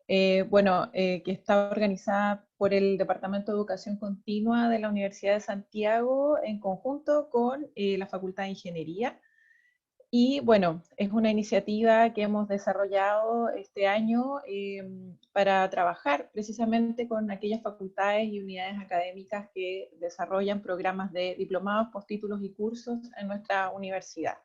que está organizada por el Departamento de Educación Continua de la Universidad de Santiago en conjunto con la Facultad de Ingeniería. Y bueno, es una iniciativa que hemos desarrollado este año para trabajar precisamente con aquellas facultades y unidades académicas que desarrollan programas de diplomados, postítulos y cursos en nuestra universidad.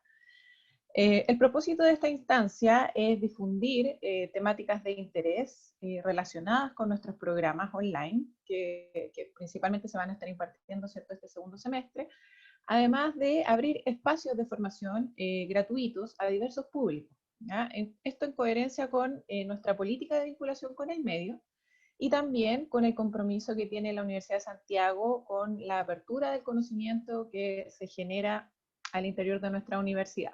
El propósito de esta instancia es difundir temáticas de interés relacionadas con nuestros programas online, que principalmente se van a estar impartiendo, ¿cierto?, este segundo semestre, además de abrir espacios de formación gratuitos a diversos públicos. ¿Ya? Esto en coherencia con nuestra política de vinculación con el medio y también con el compromiso que tiene la Universidad de Santiago con la apertura del conocimiento que se genera al interior de nuestra universidad.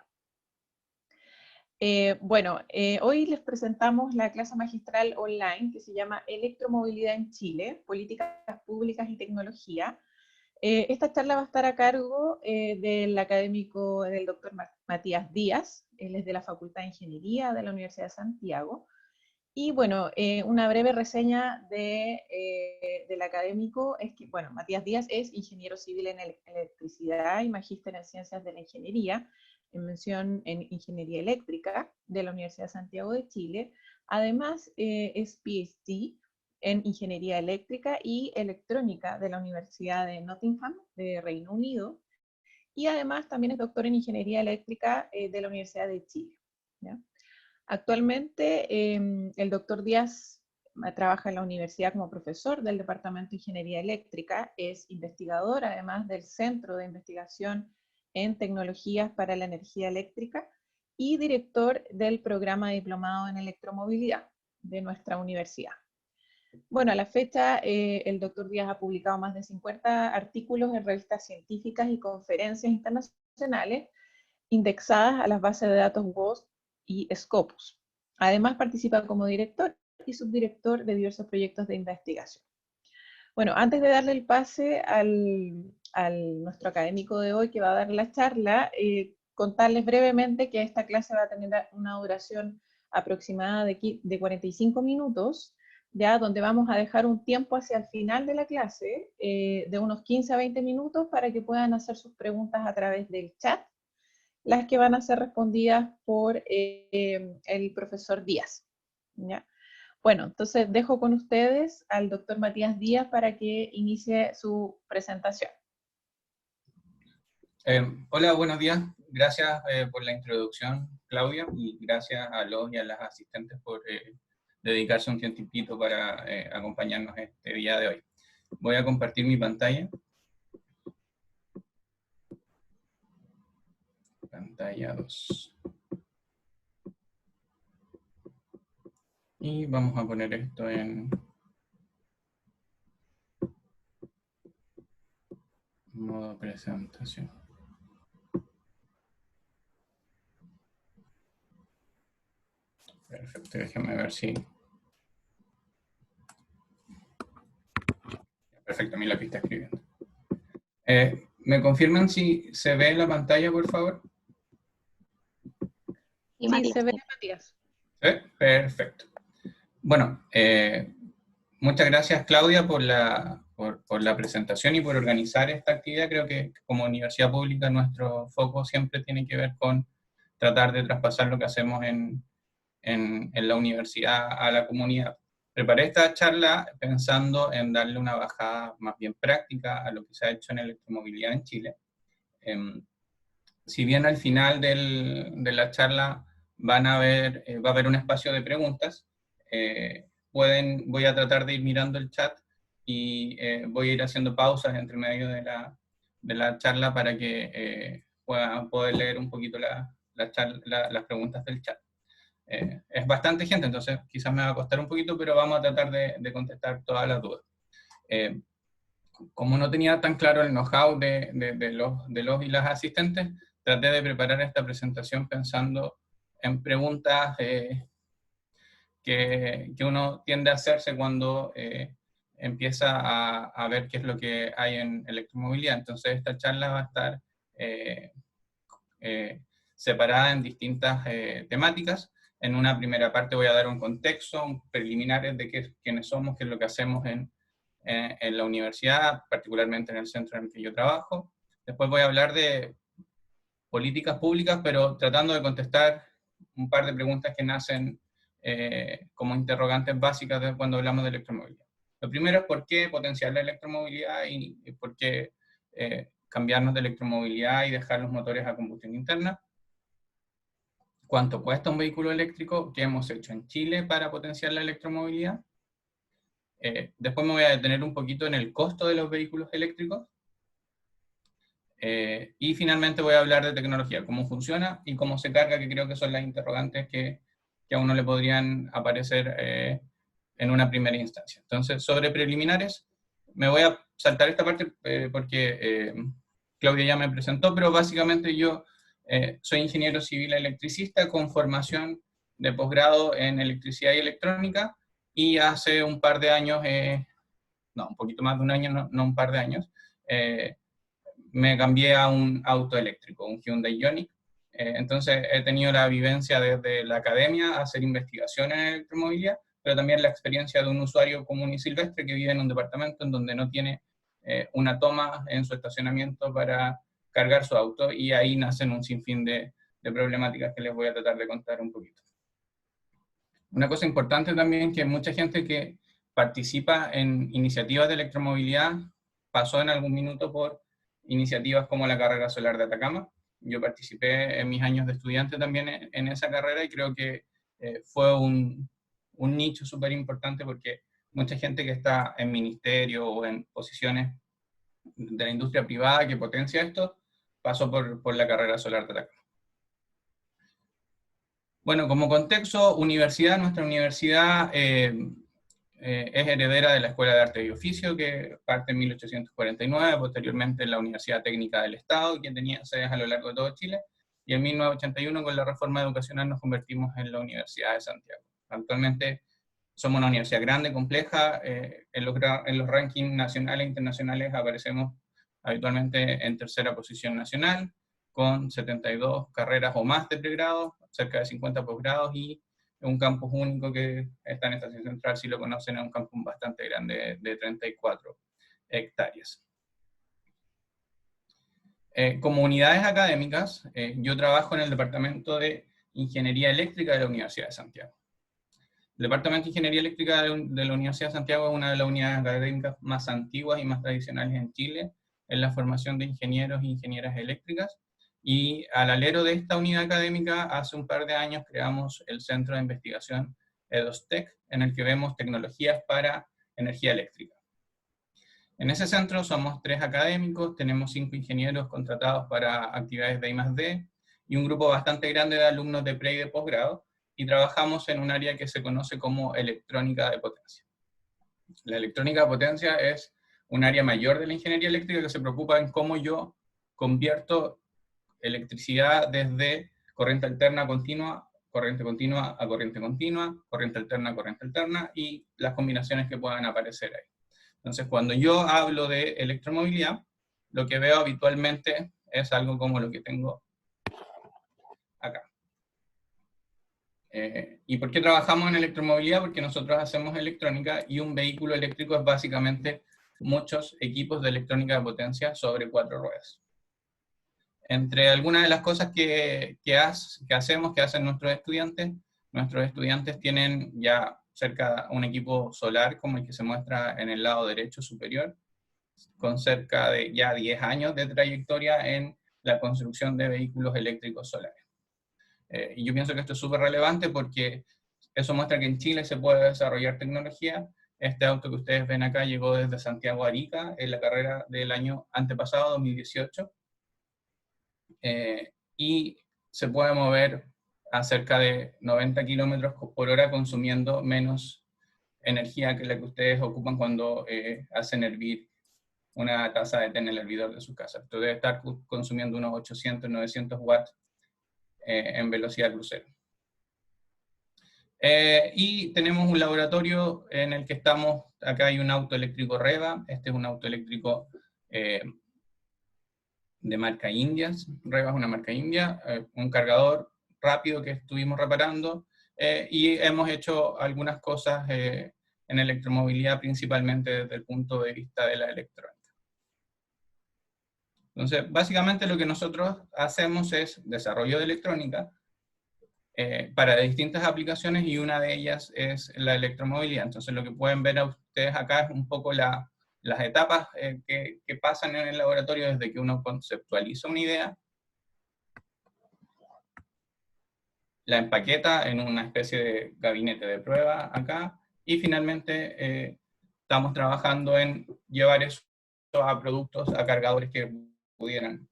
Hoy les presentamos la clase magistral online que se llama Electromovilidad en Chile, Políticas Públicas y Tecnología. Esta charla va a estar a cargo del académico del doctor Matías Díaz, él es de la Facultad de Ingeniería de la Universidad de Santiago. Y bueno, una breve reseña del académico es que, bueno, Matías Díaz es ingeniero civil en electricidad y magíster en ciencias de la ingeniería, en mención en ingeniería eléctrica de la Universidad de Santiago de Chile. Además, es PhD en ingeniería eléctrica y electrónica de la Universidad de Nottingham, de Reino Unido. Y además también es doctor en ingeniería eléctrica de la Universidad de Chile. ¿Ya? Actualmente, el doctor Díaz trabaja en la universidad como profesor del Departamento de Ingeniería Eléctrica, es investigador además del Centro de Investigación en Tecnologías para la Energía Eléctrica y director del programa de diplomado en electromovilidad de nuestra universidad. Bueno, a la fecha, el doctor Díaz ha publicado más de 50 artículos en revistas científicas y conferencias internacionales indexadas a las bases de datos WOS y Scopus. Además participa como director y subdirector de diversos proyectos de investigación. Bueno, antes de darle el pase al nuestro académico de hoy que va a dar la charla, contarles brevemente que esta clase va a tener una duración aproximada de 45 minutos, ya donde vamos a dejar un tiempo hacia el final de la clase de unos 15 a 20 minutos para que puedan hacer sus preguntas a través del chat, las que van a ser respondidas por el profesor Díaz. ¿Ya? Bueno, entonces dejo con ustedes al doctor Matías Díaz para que inicie su presentación. Hola, buenos días. Gracias por la introducción, Claudia, y gracias a los y a las asistentes por dedicarse un tiempito para acompañarnos este día de hoy. Voy a compartir mi pantalla. Pantalla 2. Y vamos a poner esto en modo presentación. Perfecto, déjenme ver si... Perfecto, mi lápiz está escribiendo. ¿Me confirman si se ve la pantalla, por favor? Sí, se ve, Matías. ¿Sí? Perfecto. Bueno, muchas gracias, Claudia, por la presentación y por organizar esta actividad. Creo que como universidad pública nuestro foco siempre tiene que ver con tratar de traspasar lo que hacemos en la universidad a la comunidad. Preparé esta charla pensando en darle una bajada más bien práctica a lo que se ha hecho en electromovilidad en Chile. Si bien al final de la charla va a haber un espacio de preguntas, voy a tratar de ir mirando el chat y voy a ir haciendo pausas entre medio de la charla para que puedan poder leer un poquito las preguntas del chat. Es bastante gente, entonces quizás me va a costar un poquito, pero vamos a tratar de contestar todas las dudas. Como no tenía tan claro el know-how de los y las asistentes, traté de preparar esta presentación pensando en preguntas que uno tiende a hacerse cuando empieza a ver qué es lo que hay en electromovilidad. Entonces esta charla va a estar separada en distintas temáticas. En una primera parte voy a dar un contexto, un preliminares de quiénes somos, qué es lo que hacemos en la universidad, particularmente en el centro en el que yo trabajo. Después voy a hablar de políticas públicas, pero tratando de contestar un par de preguntas que nacen como interrogantes básicas de cuando hablamos de electromovilidad. Lo primero es por qué potenciar la electromovilidad y por qué cambiarnos de electromovilidad y dejar los motores a combustión interna. ¿Cuánto cuesta un vehículo eléctrico? ¿Qué hemos hecho en Chile para potenciar la electromovilidad? Después me voy a detener un poquito en el costo de los vehículos eléctricos. Y finalmente voy a hablar de tecnología, cómo funciona y cómo se carga, que creo que son las interrogantes que a uno le podrían aparecer en una primera instancia. Entonces, sobre preliminares, me voy a saltar esta parte porque Claudia ya me presentó, pero básicamente yo soy ingeniero civil electricista con formación de posgrado en electricidad y electrónica, y hace un par de años, no, un poquito más de un año, no un par de años, me cambié a un auto eléctrico, un Hyundai Ioniq. Entonces he tenido la vivencia desde la academia a hacer investigación en electromovilidad, pero también la experiencia de un usuario común y silvestre que vive en un departamento en donde no tiene una toma en su estacionamiento para cargar su auto, y ahí nacen un sinfín de problemáticas que les voy a tratar de contar un poquito. Una cosa importante también, que mucha gente que participa en iniciativas de electromovilidad pasó en algún minuto por iniciativas como la carrera solar de Atacama. Yo participé en mis años de estudiante también en esa carrera, y creo que fue un nicho súper importante, porque mucha gente que está en ministerio o en posiciones de la industria privada que potencia esto, pasó por la carrera solar de Atacama. Bueno, como contexto, nuestra universidad es heredera de la Escuela de Arte y Oficio, que parte en 1849, posteriormente en la Universidad Técnica del Estado, que tenía sedes a lo largo de todo Chile, y en 1981, con la reforma educacional, nos convertimos en la Universidad de Santiago. Actualmente somos una universidad grande, compleja, en los rankings nacionales e internacionales aparecemos habitualmente en tercera posición nacional, con 72 carreras o más de pregrado, cerca de 50 posgrados, y un campus único que está en Estación Central, si lo conocen, es un campus bastante grande de 34 hectáreas. Como unidades académicas, yo trabajo en el Departamento de Ingeniería Eléctrica de la Universidad de Santiago. El Departamento de Ingeniería Eléctrica de la Universidad de Santiago es una de las unidades académicas más antiguas y más tradicionales en Chile, en la formación de ingenieros e ingenieras eléctricas, y al alero de esta unidad académica, hace un par de años creamos el Centro de Investigación EDOSTEC, en el que vemos tecnologías para energía eléctrica. En ese centro somos 3 académicos, tenemos 5 ingenieros contratados para actividades de I+D, y un grupo bastante grande de alumnos de pre y de posgrado, y trabajamos en un área que se conoce como electrónica de potencia. La electrónica de potencia es un área mayor de la ingeniería eléctrica que se preocupa en cómo yo convierto electricidad desde corriente alterna a continua, corriente continua a corriente continua, corriente alterna a corriente alterna, y las combinaciones que puedan aparecer ahí. Entonces, cuando yo hablo de electromovilidad, lo que veo habitualmente es algo como lo que tengo acá. ¿Y por qué trabajamos en electromovilidad? Porque nosotros hacemos electrónica, y un vehículo eléctrico es básicamente muchos equipos de electrónica de potencia sobre 4 ruedas. Entre algunas de las cosas que hacen nuestros estudiantes tienen ya cerca un equipo solar como el que se muestra en el lado derecho superior, con cerca de ya 10 años de trayectoria en la construcción de vehículos eléctricos solares. Y yo pienso que esto es súper relevante, porque eso muestra que en Chile se puede desarrollar tecnología. Este auto que ustedes ven acá llegó desde Santiago a Arica en la carrera del año antepasado, 2018. Y se puede mover a cerca de 90 kilómetros por hora consumiendo menos energía que la que ustedes ocupan cuando hacen hervir una taza de té en el hervidor de su casa. Esto debe estar consumiendo unos 800, 900 watts en velocidad crucero. Y tenemos un laboratorio en el que estamos. Acá hay un auto eléctrico Reva. Este es un auto eléctrico de marca India. Reva es una marca india, un cargador rápido que estuvimos reparando, y hemos hecho algunas cosas en electromovilidad, principalmente desde el punto de vista de la electrónica. Entonces, básicamente lo que nosotros hacemos es desarrollo de electrónica para distintas aplicaciones, y una de ellas es la electromovilidad. Entonces, lo que pueden ver a ustedes acá es un poco las etapas que pasan en el laboratorio desde que uno conceptualiza una idea, la empaqueta en una especie de gabinete de prueba acá, y finalmente estamos trabajando en llevar eso a productos, a cargadores que pudieran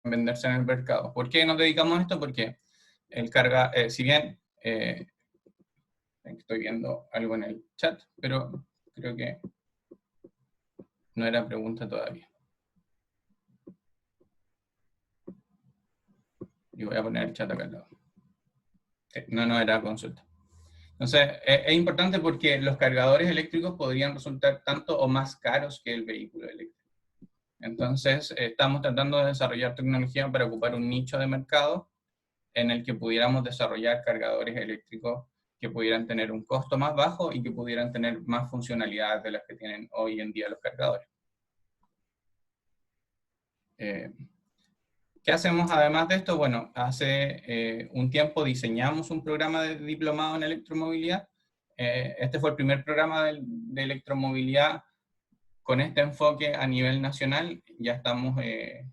venderse en el mercado. ¿Por qué nos dedicamos a esto? Porque si bien estoy viendo algo en el chat, pero creo que no era pregunta todavía. Y voy a poner el chat acá al lado. Sí, no era consulta. Entonces, es importante porque los cargadores eléctricos podrían resultar tanto o más caros que el vehículo eléctrico. Entonces, estamos tratando de desarrollar tecnología para ocupar un nicho de mercado en el que pudiéramos desarrollar cargadores eléctricos que pudieran tener un costo más bajo y que pudieran tener más funcionalidades de las que tienen hoy en día los cargadores. ¿Qué hacemos además de esto? Bueno, hace un tiempo diseñamos un programa de diplomado en electromovilidad. Este fue el primer programa de electromovilidad con este enfoque a nivel nacional. Ya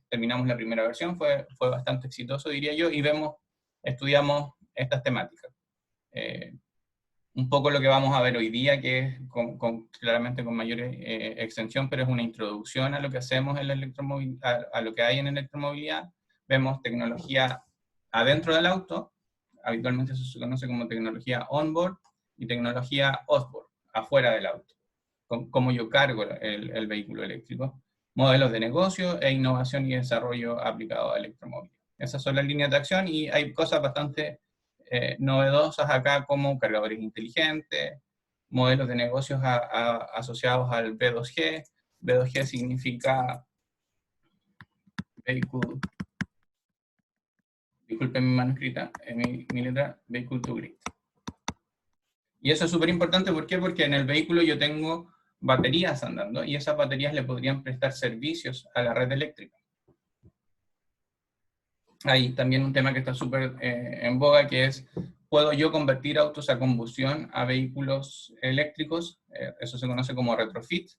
terminamos la primera versión, fue bastante exitoso, diría yo, y estudiamos estas temáticas. Un poco lo que vamos a ver hoy día, que es claramente con mayor extensión, pero es una introducción a lo que hacemos en la electromovilidad, a lo que hay en electromovilidad. Vemos tecnología adentro del auto, habitualmente eso se conoce como tecnología onboard, y tecnología offboard, afuera del auto, cómo yo cargo el vehículo eléctrico, modelos de negocio e innovación y desarrollo aplicado a electromovilidad. Esas son las líneas de acción, y hay cosas bastante novedosas acá, como cargadores inteligentes, modelos de negocios asociados al V2G. V2G significa Vehicle, disculpen mi mano escrita, mi letra, Vehicle to Grid. Y eso es súper importante, ¿por qué? Porque en el vehículo yo tengo baterías andando, y esas baterías le podrían prestar servicios a la red eléctrica. Hay también un tema que está súper en boga, que es, ¿puedo yo convertir autos a combustión a vehículos eléctricos? Eso se conoce como retrofit.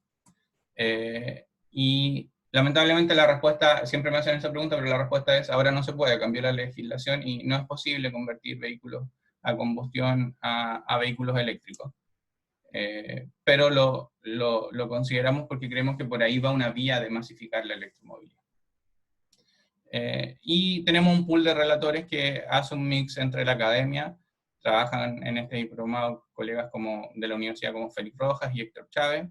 Y lamentablemente la respuesta, siempre me hacen esa pregunta, pero la respuesta es, ahora no se puede, cambiar la legislación y no es posible convertir vehículos a combustión a vehículos eléctricos. Pero lo consideramos porque creemos que por ahí va una vía de masificar la electromovilidad. Y tenemos un pool de relatores que hace un mix entre la academia, trabajan en este diplomado colegas de la universidad como Félix Rojas y Héctor Chávez,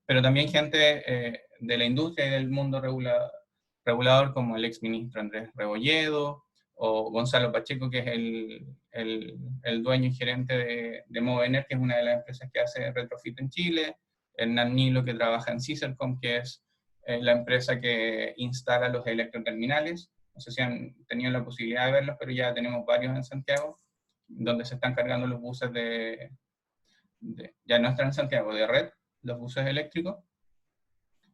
pero también gente de la industria y del mundo regulador, como el exministro Andrés Rebolledo, o Gonzalo Pacheco, que es el dueño y gerente de Movener, que es una de las empresas que hace retrofit en Chile, Hernán Nilo, que trabaja en Cicercom, que es la empresa que instala los electroterminales. No sé si han tenido la posibilidad de verlos, pero ya tenemos varios en Santiago, donde se están cargando los buses ya no están en Santiago, de red, los buses eléctricos.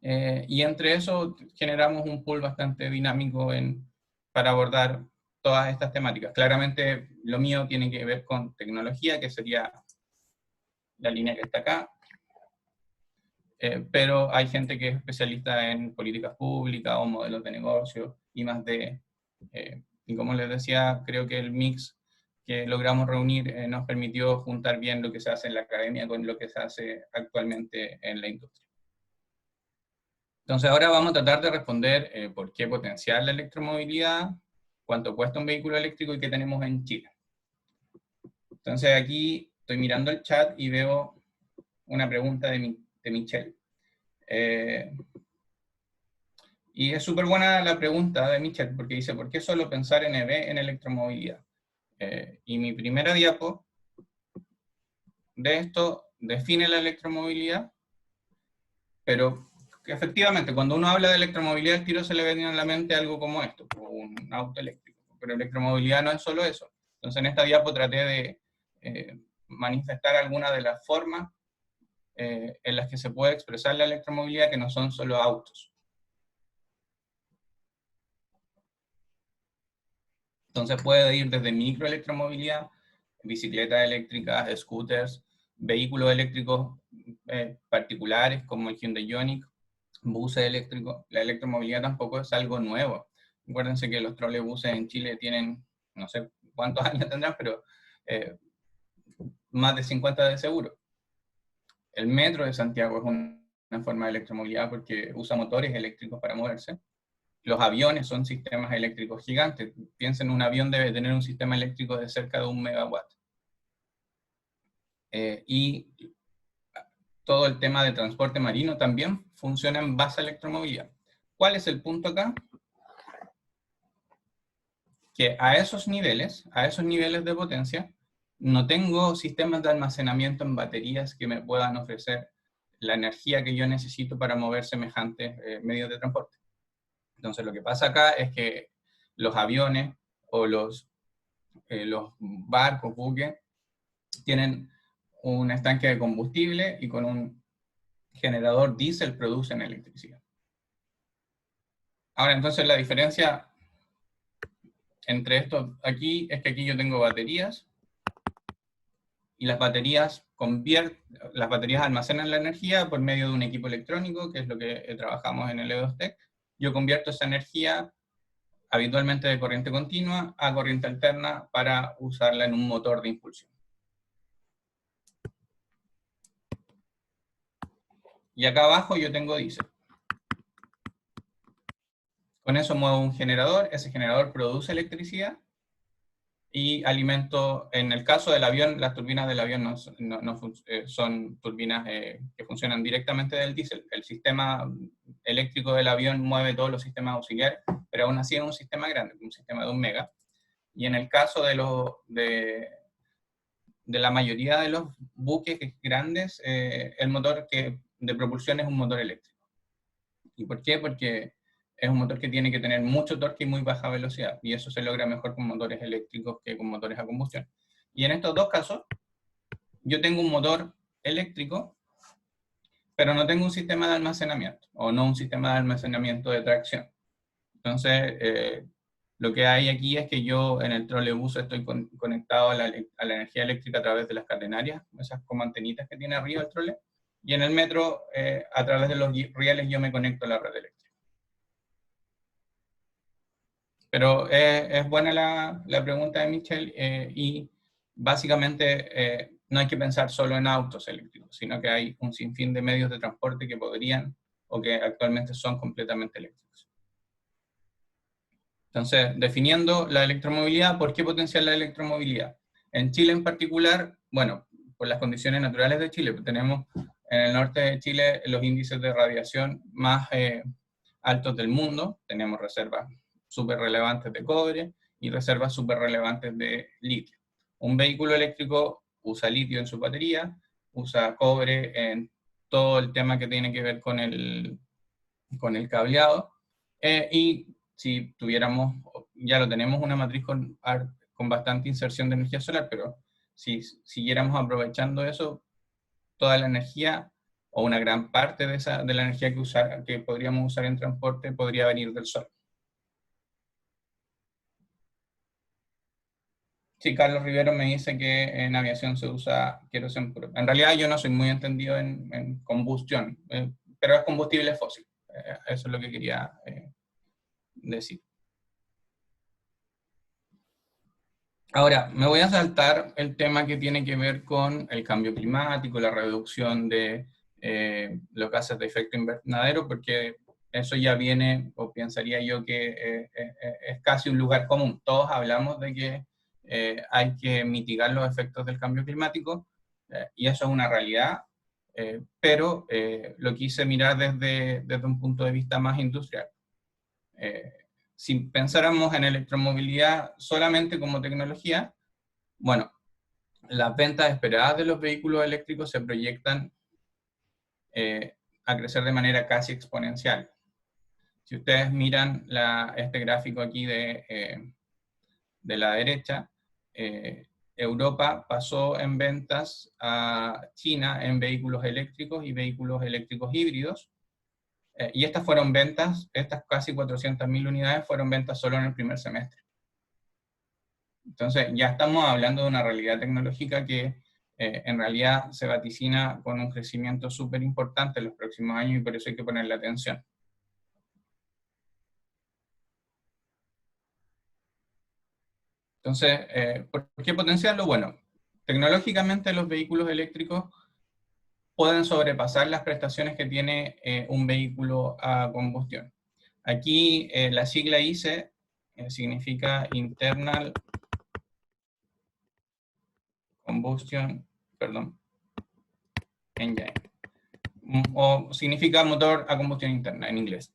Y entre eso generamos un pool bastante dinámico para abordar todas estas temáticas. Claramente lo mío tiene que ver con tecnología, que sería la línea que está acá, pero hay gente que es especialista en políticas públicas o modelos de negocio y más y como les decía, creo que el mix que logramos reunir nos permitió juntar bien lo que se hace en la academia con lo que se hace actualmente en la industria. Entonces ahora vamos a tratar de responder por qué potenciar la electromovilidad, cuánto cuesta un vehículo eléctrico y qué tenemos en Chile. Entonces aquí estoy mirando el chat y veo una pregunta de Michelle. Y es súper buena la pregunta de Michelle, porque dice, ¿por qué solo pensar en EV en electromovilidad? Y mi primera diapo de esto define la electromovilidad, pero que efectivamente cuando uno habla de electromovilidad, el tiro se le viene a la mente algo como esto, como un auto eléctrico. Pero electromovilidad no es solo eso. Entonces en esta diapo traté de manifestar algunas de las formas en las que se puede expresar la electromovilidad, que no son solo autos. Entonces puede ir desde microelectromovilidad, bicicletas eléctricas, scooters, vehículos eléctricos particulares como el Hyundai Ioniq, buses eléctricos. La electromovilidad tampoco es algo nuevo. Acuérdense que los trolebuses en Chile tienen, no sé cuántos años tendrán, pero más de 50 de seguro. El metro de Santiago es una forma de electromovilidad porque usa motores eléctricos para moverse. Los aviones son sistemas eléctricos gigantes. Piensen, un avión debe tener un sistema eléctrico de cerca de 1 megawatt. Y todo el tema de transporte marino también funciona en base a electromovilidad. ¿Cuál es el punto acá? Que a esos niveles de potencia, no tengo sistemas de almacenamiento en baterías que me puedan ofrecer la energía que yo necesito para mover semejantes medios de transporte. Entonces lo que pasa acá es que los aviones o los barcos, buques, tienen un estanque de combustible y con un generador diésel producen electricidad. Ahora, entonces la diferencia entre esto aquí es que aquí yo tengo baterías y las baterías almacenan la energía por medio de un equipo electrónico, que es lo que trabajamos en el E2TEC. Yo convierto esa energía habitualmente de corriente continua a corriente alterna para usarla en un motor de impulsión. Y acá abajo yo tengo diésel. Con eso muevo un generador, ese generador produce electricidad y alimento, en el caso del avión, las turbinas del avión son turbinas que funcionan directamente del diésel. El sistema eléctrico del avión mueve todos los sistemas auxiliares, pero aún así es un sistema grande, un sistema de 1 mega. Y en el caso de la mayoría de los buques grandes, el motor de propulsión es un motor eléctrico. ¿Y por qué? Porque es un motor que tiene que tener mucho torque y muy baja velocidad, y eso se logra mejor con motores eléctricos que con motores a combustión. Y en estos dos casos, yo tengo un motor eléctrico, pero no tengo un sistema de almacenamiento, o no un sistema de almacenamiento de tracción. Entonces, lo que hay aquí es que yo en el trolebús estoy conectado a la energía eléctrica a través de las catenarias, esas como antenitas que tiene arriba el trole, y en el metro, a través de los rieles, yo me conecto a la red eléctrica. Pero es buena la pregunta de Michelle, y básicamente no hay que pensar solo en autos eléctricos, sino que hay un sinfín de medios de transporte que podrían o que actualmente son completamente eléctricos. Entonces, definiendo la electromovilidad, ¿por qué potenciar la electromovilidad? En Chile en particular, bueno, por las condiciones naturales de Chile, tenemos en el norte de Chile los índices de radiación más altos del mundo, tenemos reservas súper relevantes de cobre y reservas súper relevantes de litio. Un vehículo eléctrico usa litio en su batería, usa cobre en todo el tema que tiene que ver con el cableado, y si tuviéramos, ya lo tenemos, una matriz con bastante inserción de energía solar, pero si siguiéramos aprovechando eso, toda la energía, o una gran parte de la energía que podríamos usar en transporte, podría venir del sol. Sí, Carlos Rivero me dice que en aviación se usa queroseno puro. En realidad yo no soy muy entendido en combustión, pero es combustible fósil. Eso es lo que quería decir. Ahora, me voy a saltar el tema que tiene que ver con el cambio climático, la reducción de los gases de efecto invernadero, porque eso ya viene, o pensaría yo que es casi un lugar común. Todos hablamos de que hay que mitigar los efectos del cambio climático, y eso es una realidad, pero lo quise mirar desde un punto de vista más industrial. Si pensáramos en electromovilidad solamente como tecnología, bueno, las ventas esperadas de los vehículos eléctricos se proyectan a crecer de manera casi exponencial. Si ustedes miran este gráfico aquí de la derecha, Europa pasó en ventas a China en vehículos eléctricos y vehículos eléctricos híbridos, y estas fueron ventas, estas casi 400.000 unidades fueron ventas solo en el primer semestre. Entonces ya estamos hablando de una realidad tecnológica que en realidad se vaticina con un crecimiento súper importante en los próximos años, y por eso hay que ponerle atención. Entonces, ¿por qué potenciarlo? Bueno, tecnológicamente los vehículos eléctricos pueden sobrepasar las prestaciones que tiene un vehículo a combustión. Aquí la sigla ICE significa Internal Combustion, Engine, o significa motor a combustión interna en inglés.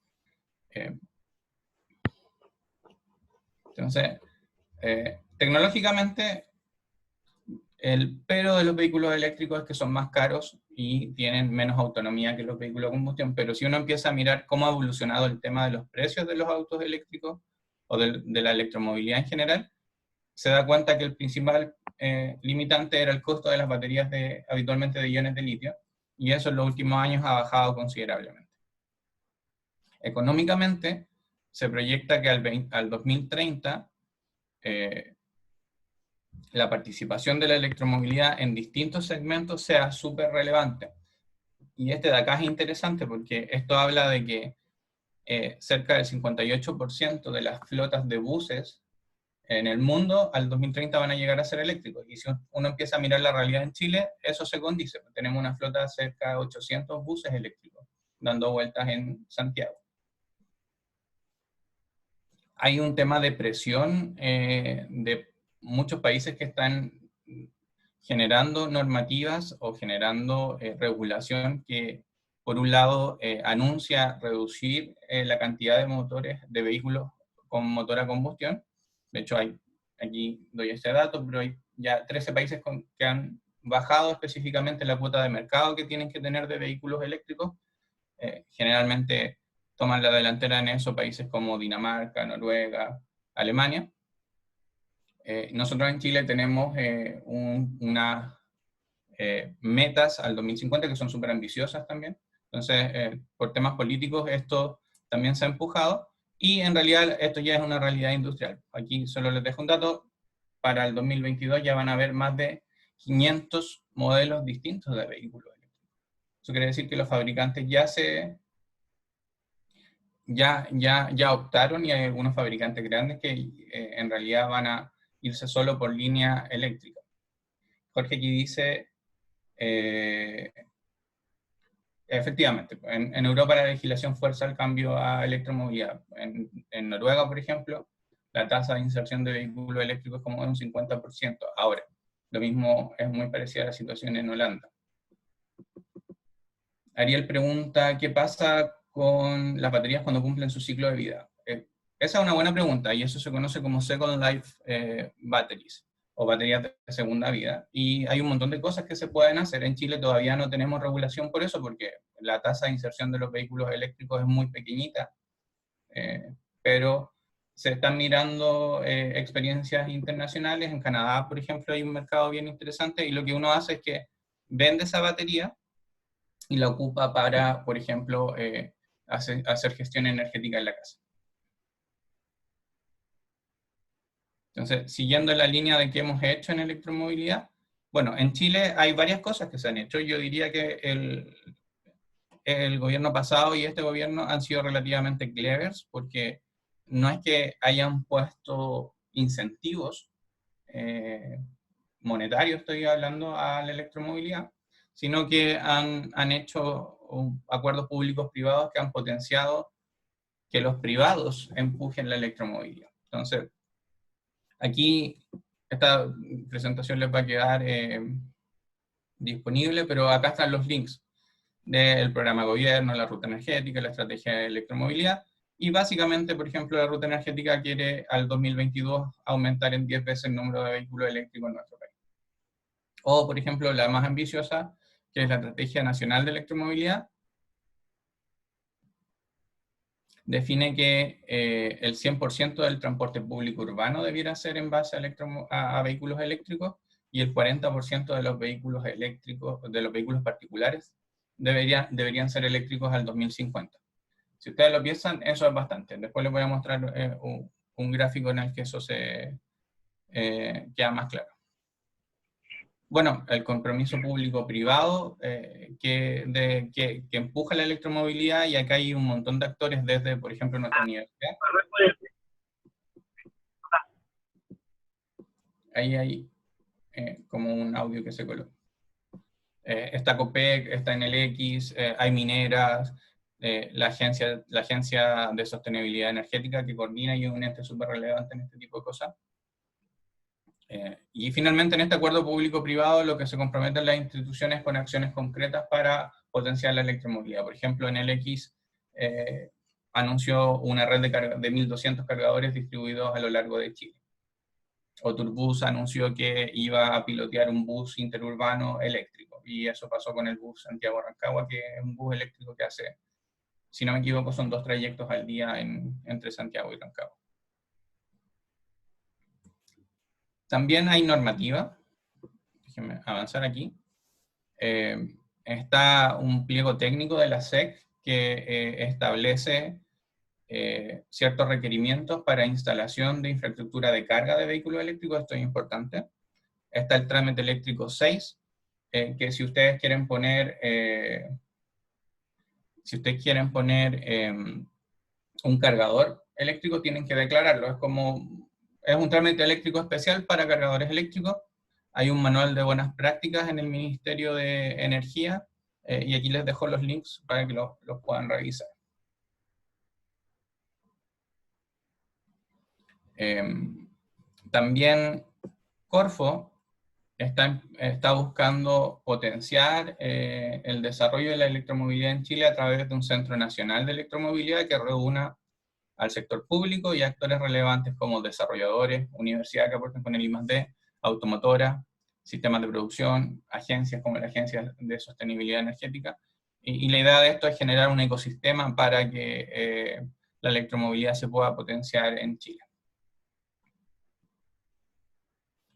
Entonces, tecnológicamente, el pero de los vehículos eléctricos es que son más caros y tienen menos autonomía que los vehículos a combustión, pero si uno empieza a mirar cómo ha evolucionado el tema de los precios de los autos eléctricos, o de la electromovilidad en general, se da cuenta que el principal limitante era el costo de las baterías habitualmente de iones de litio, y eso en los últimos años ha bajado considerablemente. Económicamente, se proyecta que al 2030 la participación de la electromovilidad en distintos segmentos sea súper relevante. Y este de acá es interesante porque esto habla de que cerca del 58% de las flotas de buses en el mundo al 2030 van a llegar a ser eléctricos. Y si uno empieza a mirar la realidad en Chile, eso se condice. Tenemos una flota de cerca de 800 buses eléctricos dando vueltas en Santiago. Hay un tema de presión de muchos países que están generando normativas o generando regulación que, por un lado, anuncia reducir la cantidad de motores de vehículos con motor a combustión. De hecho, aquí doy este dato, pero hay ya 13 países que han bajado específicamente la cuota de mercado que tienen que tener de vehículos eléctricos. Generalmente toman la delantera en eso países como Dinamarca, Noruega, Alemania. Nosotros en Chile tenemos unas metas al 2050 que son súper ambiciosas también. Entonces, por temas políticos esto también se ha empujado, y en realidad esto ya es una realidad industrial. Aquí solo les dejo un dato: para el 2022 ya van a haber más de 500 modelos distintos de vehículos eléctricos. Eso quiere decir que los fabricantes ya optaron, y hay algunos fabricantes grandes que en realidad van a irse solo por línea eléctrica. Jorge aquí dice, efectivamente, en Europa la legislación fuerza el cambio a electromovilidad. En Noruega, por ejemplo, la tasa de inserción de vehículos eléctricos es como de un 50%. Ahora, lo mismo es muy parecida a la situación en Holanda. Ariel pregunta, ¿qué pasa con las baterías cuando cumplen su ciclo de vida? Esa es una buena pregunta, y eso se conoce como Second Life Batteries, o baterías de segunda vida, y hay un montón de cosas que se pueden hacer. En Chile todavía no tenemos regulación por eso, porque la tasa de inserción de los vehículos eléctricos es muy pequeñita, pero se están mirando experiencias internacionales. En Canadá, por ejemplo, hay un mercado bien interesante, y lo que uno hace es que vende esa batería y la ocupa para, por ejemplo, hacer gestión energética en la casa. Entonces, siguiendo la línea de que hemos hecho en electromovilidad, bueno, en Chile hay varias cosas que se han hecho. Yo diría que el gobierno pasado y este gobierno han sido relativamente clevers, porque no es que hayan puesto incentivos monetarios, estoy hablando, a la electromovilidad, sino que han hecho acuerdos públicos privados que han potenciado que los privados empujen la electromovilidad. Entonces, aquí esta presentación les va a quedar disponible, pero acá están los links del programa de gobierno, la ruta energética, la estrategia de electromovilidad, y básicamente, por ejemplo, la ruta energética quiere al 2022 aumentar en 10 veces el número de vehículos eléctricos en nuestro país. O, por ejemplo, la más ambiciosa, que es la Estrategia Nacional de Electromovilidad, define que el 100% del transporte público urbano debiera ser en base a vehículos eléctricos, y el 40% de los vehículos eléctricos, de los vehículos particulares, deberían ser eléctricos al 2050. Si ustedes lo piensan, eso es bastante. Después les voy a mostrar un gráfico en el que eso se queda más claro. Bueno, el compromiso público-privado que empuja la electromovilidad, y acá hay un montón de actores desde, por ejemplo, nuestra universidad. Ahí hay como un audio que se coló. Está COPEC, está NLX, hay mineras, la Agencia de Sostenibilidad Energética que coordina y es un ente súper relevante en este tipo de cosas. Y finalmente en este acuerdo público-privado lo que se comprometen las instituciones con acciones concretas para potenciar la electromovilidad. Por ejemplo, NLX anunció una red de 1.200 cargadores distribuidos a lo largo de Chile. O Turbus anunció que iba a pilotear un bus interurbano eléctrico, y eso pasó con el bus Santiago-Rancagua, que es un bus eléctrico que hace, si no me equivoco, son 2 trayectos al día entre Santiago y Rancagua. También hay normativa, déjenme avanzar aquí. Está un pliego técnico de la SEC que establece ciertos requerimientos para instalación de infraestructura de carga de vehículos eléctricos. Esto es importante. Está el trámite eléctrico 6, que si ustedes quieren poner, un cargador eléctrico, tienen que declararlo. Es un trámite eléctrico especial para cargadores eléctricos. Hay un manual de buenas prácticas en el Ministerio de Energía, y aquí les dejo los links para que los puedan revisar. También Corfo está buscando potenciar el desarrollo de la electromovilidad en Chile a través de un Centro Nacional de Electromovilidad que reúna al sector público y actores relevantes como desarrolladores, universidades que aporten con el I+D, automotoras, sistemas de producción, agencias como la Agencia de Sostenibilidad Energética. Y la idea de esto es generar un ecosistema para que la electromovilidad se pueda potenciar en Chile.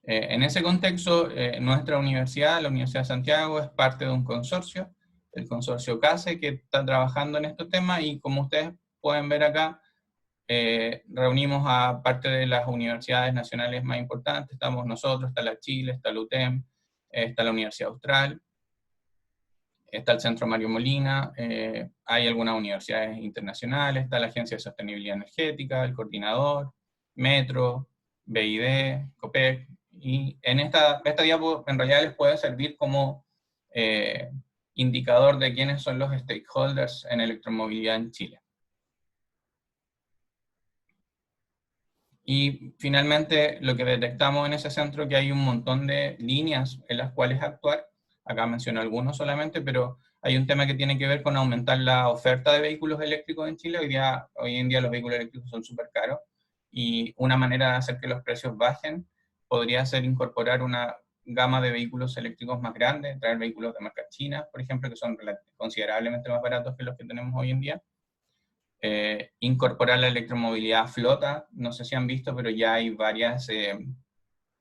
En ese contexto, nuestra universidad, la Universidad de Santiago, es parte de un consorcio, el consorcio CASE, que está trabajando en estos temas, y como ustedes pueden ver acá, reunimos a parte de las universidades nacionales más importantes. Estamos nosotros, está la Chile, está la UTEM, está la Universidad Austral, está el Centro Mario Molina, hay algunas universidades internacionales, está la Agencia de Sostenibilidad Energética, el Coordinador, Metro, BID, COPEC, y en esta diapo en realidad les puede servir como indicador de quiénes son los stakeholders en electromovilidad en Chile. Y finalmente lo que detectamos en ese centro es que hay un montón de líneas en las cuales actuar. Acá menciono algunos solamente, pero hay un tema que tiene que ver con aumentar la oferta de vehículos eléctricos en Chile. Hoy en día los vehículos eléctricos son súper caros, y una manera de hacer que los precios bajen podría ser incorporar una gama de vehículos eléctricos más grande, traer vehículos de marca china, por ejemplo, que son considerablemente más baratos que los que tenemos hoy en día. Incorporar la electromovilidad a flota. No sé si han visto, pero ya hay varias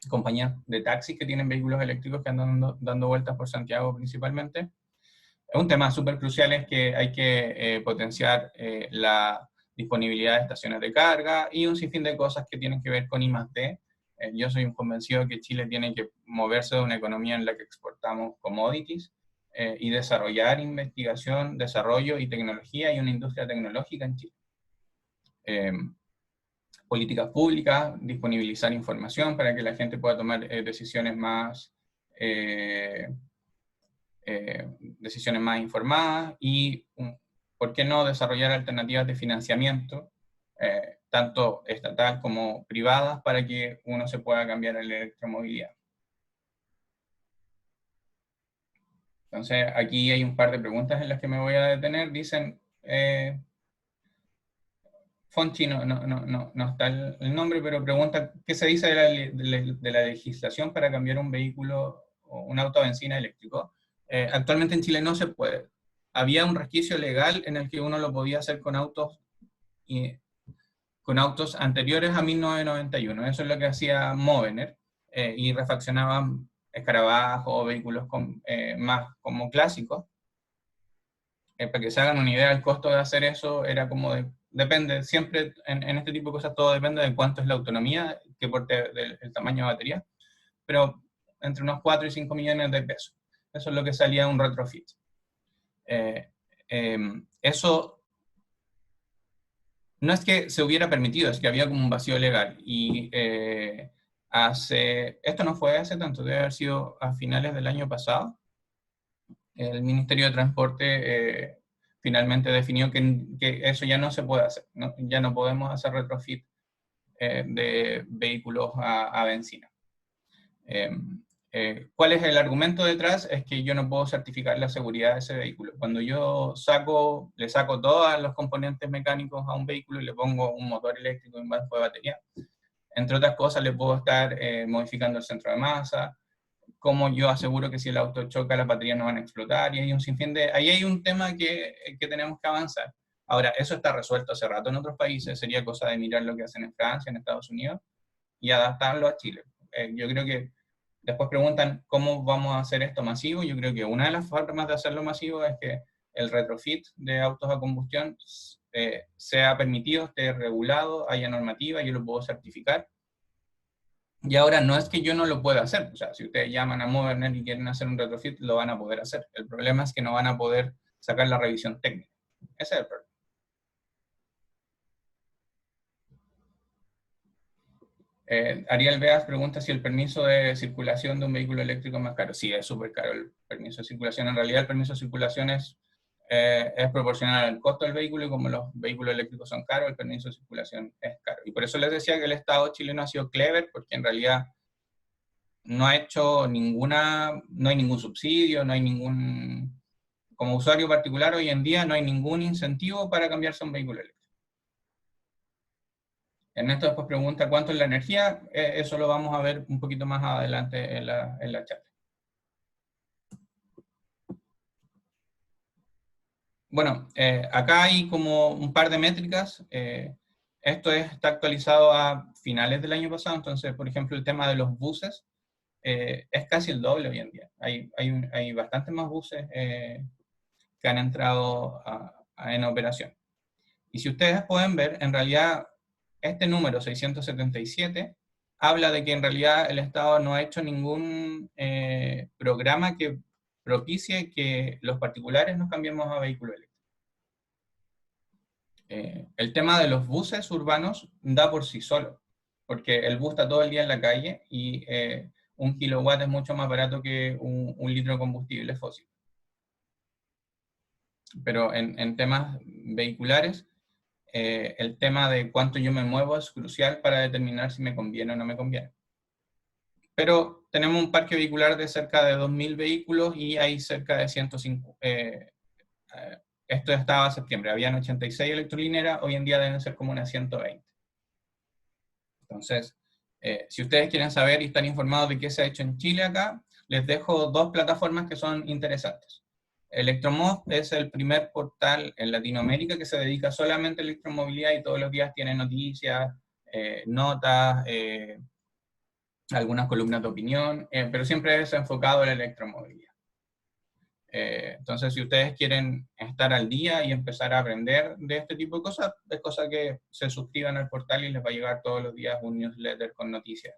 compañías de taxis que tienen vehículos eléctricos que andan dando vueltas por Santiago principalmente. Un tema súper crucial es que hay que potenciar la disponibilidad de estaciones de carga y un sinfín de cosas que tienen que ver con I+D. Yo soy un convencido que Chile tiene que moverse de una economía en la que exportamos commodities y desarrollar investigación, desarrollo y tecnología, y una industria tecnológica en Chile. Políticas públicas, disponibilizar información para que la gente pueda tomar decisiones más informadas, y, ¿por qué no desarrollar alternativas de financiamiento, tanto estatal como privadas, para que uno se pueda cambiar a la electromovilidad? Entonces, aquí hay un par de preguntas en las que me voy a detener. Dicen, Fonchi, no está el nombre, pero pregunta, ¿qué se dice de la legislación para cambiar un vehículo o un auto a benzina eléctrico? Actualmente en Chile no se puede. Había un resquicio legal en el que uno lo podía hacer con autos con autos anteriores a 1991. Eso es lo que hacía Movener, y refaccionaban escarabajos o vehículos más como clásicos. Para que se hagan una idea, el costo de hacer eso era como depende, siempre en este tipo de cosas todo depende de cuánto es la autonomía, que porte el tamaño de batería, pero entre unos 4 y 5 millones de pesos. Eso es lo que salía un retrofit. Eso no es que se hubiera permitido, es que había como un vacío legal. Y esto no fue hace tanto, debe haber sido a finales del año pasado. El Ministerio de Transporte finalmente definió que eso ya no se puede hacer, ¿no? Ya no podemos hacer retrofit de vehículos a benzina. ¿Cuál es el argumento detrás? Es que yo no puedo certificar la seguridad de ese vehículo. Cuando yo le saco todos los componentes mecánicos a un vehículo y le pongo un motor eléctrico y un banco de batería, entre otras cosas le puedo estar modificando el centro de masa, cómo yo aseguro que si el auto choca las baterías no van a explotar, y hay un sinfín ahí hay un tema que tenemos que avanzar. Ahora, eso está resuelto hace rato en otros países, sería cosa de mirar lo que hacen en Francia, en Estados Unidos, y adaptarlo a Chile. Yo creo que después preguntan cómo vamos a hacer esto masivo. Yo creo que una de las formas de hacerlo masivo es que el retrofit de autos a combustión sea permitido, esté regulado, haya normativa, yo lo puedo certificar. Y ahora no es que yo no lo pueda hacer, o sea, si ustedes llaman a Movener y quieren hacer un retrofit, lo van a poder hacer. El problema es que no van a poder sacar la revisión técnica. Ese es el problema. Ariel Beas pregunta si el permiso de circulación de un vehículo eléctrico es más caro. Sí, es súper caro el permiso de circulación. En realidad el permiso de circulación es proporcional al costo del vehículo, y como los vehículos eléctricos son caros, el permiso de circulación es caro. Y por eso les decía que el Estado chileno ha sido clever, porque en realidad no ha hecho no hay ningún subsidio, no hay ningún, como usuario particular hoy en día no hay ningún incentivo para cambiarse a un vehículo eléctrico. Ernesto después pregunta cuánto es la energía, eso lo vamos a ver un poquito más adelante en la charla. Bueno, acá hay como un par de métricas. Esto está actualizado a finales del año pasado, entonces, por ejemplo, el tema de los buses es casi el doble hoy en día. Hay bastantes más buses que han entrado en operación. Y si ustedes pueden ver, en realidad, este número 677 habla de que en realidad el Estado no ha hecho ningún programa que propicie que los particulares nos cambiemos a vehículos eléctricos. El tema de los buses urbanos da por sí solo, porque el bus está todo el día en la calle y 1 kilowatt es mucho más barato que un litro de combustible fósil. Pero en temas vehiculares, el tema de cuánto yo me muevo es crucial para determinar si me conviene o no me conviene. Pero tenemos un parque vehicular de cerca de 2.000 vehículos y hay cerca de 105. Esto estaba en septiembre, habían 86 electrolineras, hoy en día deben ser como unas 120. Entonces, si ustedes quieren saber y están informados de qué se ha hecho en Chile acá, les dejo 2 plataformas que son interesantes. Electromob es el primer portal en Latinoamérica que se dedica solamente a electromovilidad y todos los días tiene noticias, notas, algunas columnas de opinión, pero siempre es enfocado en la electromovilidad. Entonces, si ustedes quieren estar al día y empezar a aprender de este tipo de cosas, es cosa que se suscriban al portal y les va a llegar todos los días un newsletter con noticias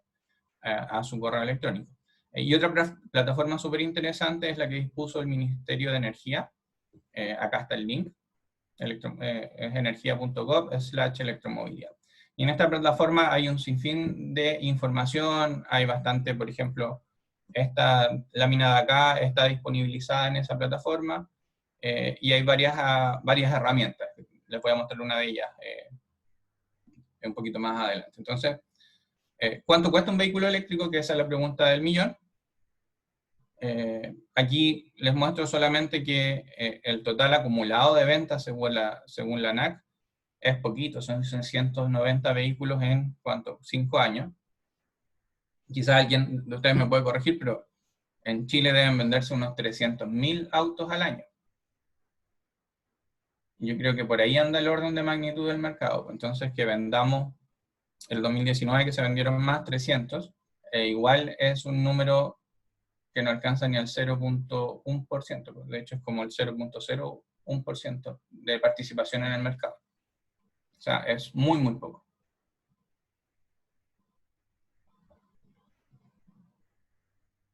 a su correo electrónico. Y otra plataforma súper interesante es la que dispuso el Ministerio de Energía. Acá está el link, es energia.gov/electromovilidad. Y en esta plataforma hay un sinfín de información, hay bastante, por ejemplo, esta lámina de acá está disponibilizada en esa plataforma, y hay varias herramientas. Les voy a mostrar una de ellas un poquito más adelante. Entonces, ¿cuánto cuesta un vehículo eléctrico? Que esa es la pregunta del millón. Aquí les muestro solamente que el total acumulado de ventas según la ANAC es poquito, son 690 vehículos en ¿cuánto? 5 años. Quizás alguien de ustedes me puede corregir, pero en Chile deben venderse unos 300.000 autos al año. Yo creo que por ahí anda el orden de magnitud del mercado. Entonces, que vendamos el 2019 que se vendieron más 300, igual es un número que no alcanza ni al 0.1%, de hecho es como el 0.01% de participación en el mercado. O sea, es muy, muy poco.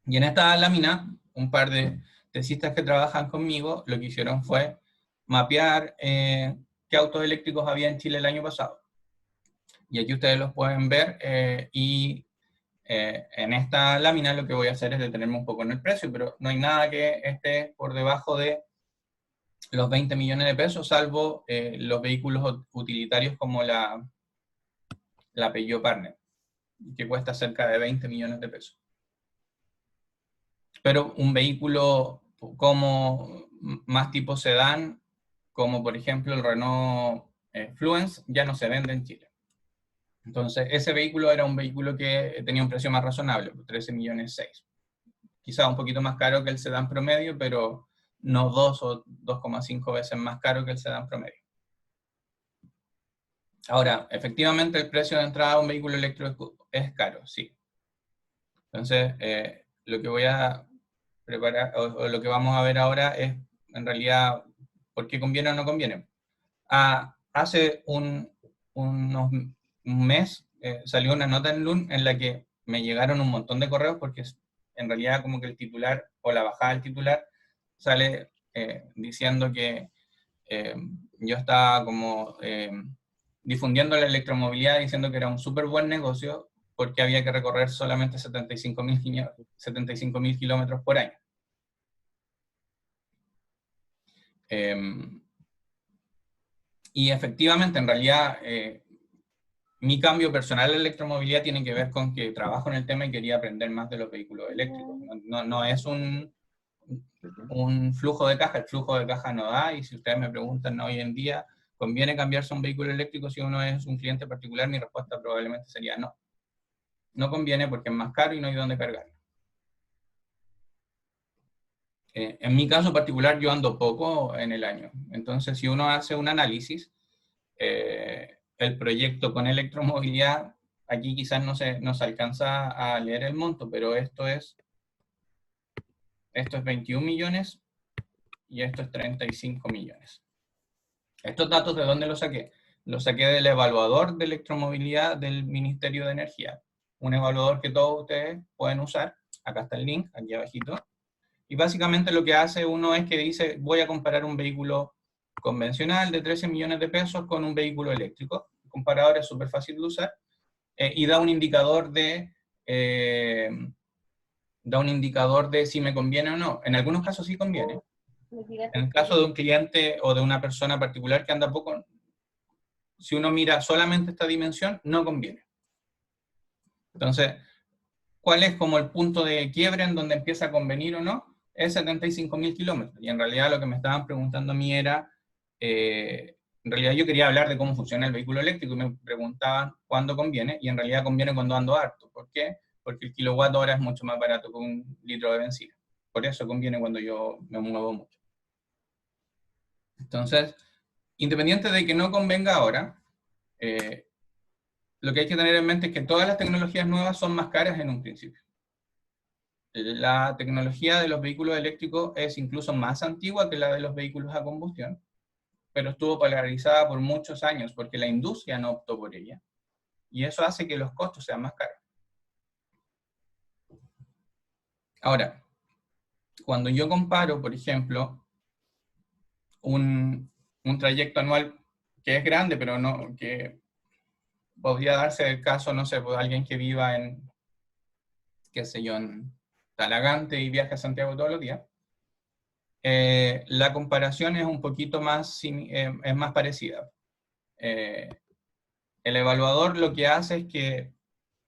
Y en esta lámina, un par de tesistas que trabajan conmigo, lo que hicieron fue mapear qué autos eléctricos había en Chile el año pasado. Y aquí ustedes los pueden ver, en esta lámina lo que voy a hacer es detenerme un poco en el precio, pero no hay nada que esté por debajo de los 20 millones de pesos, salvo los vehículos utilitarios como la Peugeot Partner, que cuesta cerca de 20 millones de pesos. Pero un vehículo como más tipo sedán, como por ejemplo el Renault Fluence, ya no se vende en Chile. Entonces, ese vehículo era un vehículo que tenía un precio más razonable, 13 millones 6. Quizá un poquito más caro que el sedán promedio, pero no 2 o 2,5 veces más caro que el sedán promedio. Ahora, efectivamente el precio de entrada a un vehículo eléctrico es caro, sí. Entonces, lo que voy a preparar, o lo que vamos a ver ahora es, en realidad, por qué conviene o no conviene. Hace un mes salió una nota en LUN en la que me llegaron un montón de correos porque en realidad como que el titular o la bajada del titular sale diciendo que yo estaba como difundiendo la electromovilidad, diciendo que era un súper buen negocio porque había que recorrer solamente 75.000 kilómetros por año. Y efectivamente, en realidad, mi cambio personal en la electromovilidad tiene que ver con que trabajo en el tema y quería aprender más de los vehículos eléctricos. No es un flujo de caja, el flujo de caja no da, y si ustedes me preguntan hoy en día, ¿conviene cambiarse a un vehículo eléctrico si uno es un cliente particular? Mi respuesta probablemente sería no. No conviene porque es más caro y no hay dónde cargarlo. En mi caso particular yo ando poco en el año, entonces si uno hace un análisis, el proyecto con electromovilidad, aquí quizás no se alcanza a leer el monto, pero esto es 21 millones y esto es 35 millones. ¿Estos datos de dónde los saqué? Los saqué del evaluador de electromovilidad del Ministerio de Energía, un evaluador que todos ustedes pueden usar. Acá está el link, aquí abajito. Y básicamente lo que hace uno es que dice, voy a comparar un vehículo convencional de 13 millones de pesos con un vehículo eléctrico. El comparador es súper fácil de usar y da un indicador de si me conviene o no. En algunos casos sí conviene. En el caso de un cliente o de una persona particular que anda poco, si uno mira solamente esta dimensión, no conviene. Entonces, ¿cuál es como el punto de quiebre en donde empieza a convenir o no? Es 75.000 kilómetros. Y en realidad lo que me estaban preguntando a mí era, en realidad yo quería hablar de cómo funciona el vehículo eléctrico y me preguntaban cuándo conviene, y en realidad conviene cuando ando harto. ¿Por qué? Porque el kilowatt hora es mucho más barato que un litro de benzina. Por eso conviene cuando yo me muevo mucho. Entonces, independiente de que no convenga ahora, lo que hay que tener en mente es que todas las tecnologías nuevas son más caras en un principio. La tecnología de los vehículos eléctricos es incluso más antigua que la de los vehículos a combustión, pero estuvo polarizada por muchos años porque la industria no optó por ella. Y eso hace que los costos sean más caros. Ahora, cuando yo comparo, por ejemplo, un trayecto anual que es grande, pero no, que podría darse el caso, no sé, pues alguien que viva en, qué sé yo, en Talagante y viaja a Santiago todos los días, la comparación es un poquito más, es más parecida. El evaluador lo que hace es que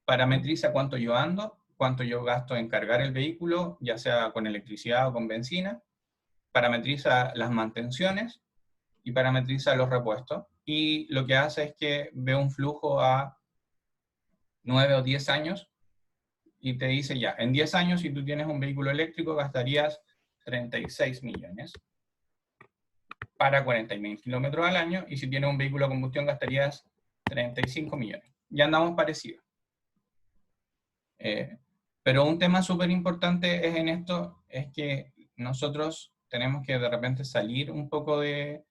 parametriza cuánto yo ando, cuánto yo gasto en cargar el vehículo, ya sea con electricidad o con benzina, parametriza las mantenciones y parametriza los repuestos. Y lo que hace es que ve un flujo a 9 o 10 años y te dice ya, en 10 años si tú tienes un vehículo eléctrico gastarías 36 millones. para 40.000 kilómetros al año, y si tienes un vehículo a combustión gastarías 35 millones. Ya andamos parecidos. Pero un tema súper importante en esto es que nosotros tenemos que de repente salir un poco de,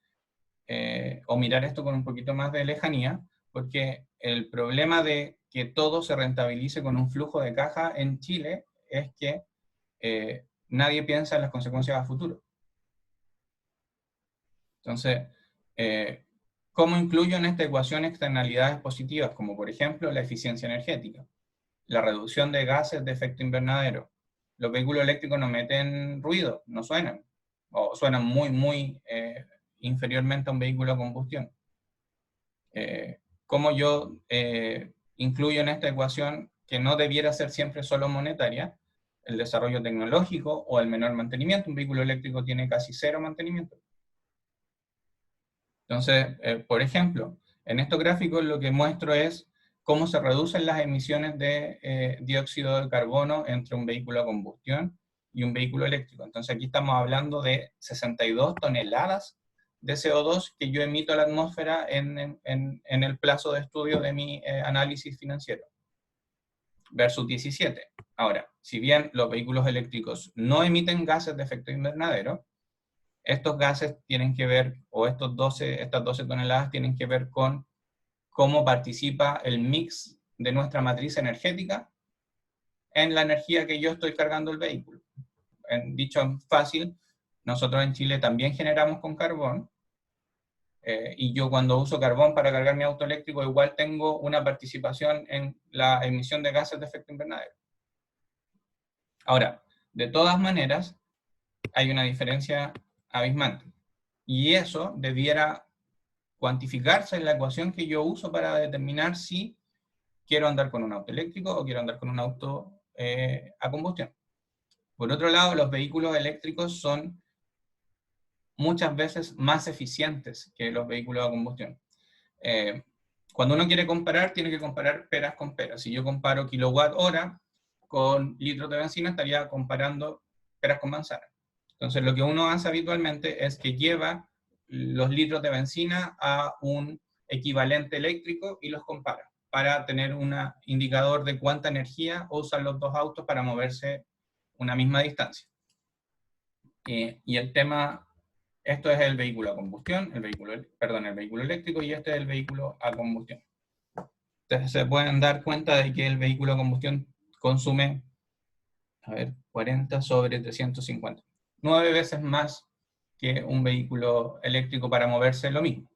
o mirar esto con un poquito más de lejanía, porque el problema de que todo se rentabilice con un flujo de caja en Chile es que nadie piensa en las consecuencias a futuro. Entonces, ¿cómo incluyo en esta ecuación externalidades positivas, como por ejemplo la eficiencia energética, la reducción de gases de efecto invernadero? Los vehículos eléctricos no meten ruido, no suenan, o suenan muy inferiormente a un vehículo a combustión. ¿Cómo yo incluyo en esta ecuación, que no debiera ser siempre solo monetaria, el desarrollo tecnológico o el menor mantenimiento? Un vehículo eléctrico tiene casi cero mantenimiento. Entonces, por ejemplo, en estos gráficos lo que muestro es cómo se reducen las emisiones de dióxido de carbono entre un vehículo a combustión y un vehículo eléctrico. Entonces aquí estamos hablando de 62 toneladas de CO2 que yo emito a la atmósfera en el plazo de estudio de mi análisis financiero, versus 17. Ahora, si bien los vehículos eléctricos no emiten gases de efecto invernadero, estos gases tienen que ver, o estas 12 toneladas tienen que ver con cómo participa el mix de nuestra matriz energética en la energía que yo estoy cargando el vehículo. Dicho fácil, nosotros en Chile también generamos con carbón, y yo cuando uso carbón para cargar mi auto eléctrico igual tengo una participación en la emisión de gases de efecto invernadero. Ahora, de todas maneras, hay una diferencia abismante. Y eso debiera cuantificarse en la ecuación que yo uso para determinar si quiero andar con un auto eléctrico o quiero andar con un auto a combustión. Por otro lado, los vehículos eléctricos son muchas veces más eficientes que los vehículos a combustión. Cuando uno quiere comparar, tiene que comparar peras con peras. Si yo comparo kilowatt hora con litros de benzina, estaría comparando peras con manzanas. Entonces, lo que uno hace habitualmente es que lleva los litros de benzina a un equivalente eléctrico y los compara, para tener un indicador de cuánta energía usan los dos autos para moverse una misma distancia. Y el tema, esto es el vehículo a combustión, el vehículo eléctrico, y este es el vehículo a combustión. Entonces se pueden dar cuenta de que el vehículo a combustión consume, 40 sobre 350. 9 veces más que un vehículo eléctrico para moverse lo mismo.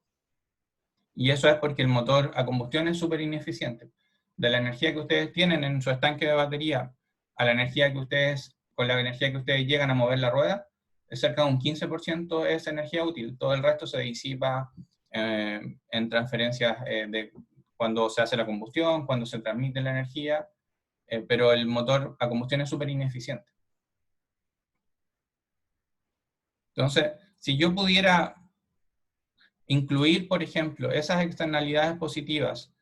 Y eso es porque el motor a combustión es súper ineficiente. De la energía que ustedes tienen en su estanque de batería a la energía que ustedes, con la energía que ustedes llegan a mover la rueda, es cerca de un 15% es energía útil. Todo el resto se disipa en transferencias de cuando se hace la combustión, cuando se transmite la energía, pero el motor a combustión es súper ineficiente. Entonces, si yo pudiera incluir, por ejemplo, esas externalidades positivas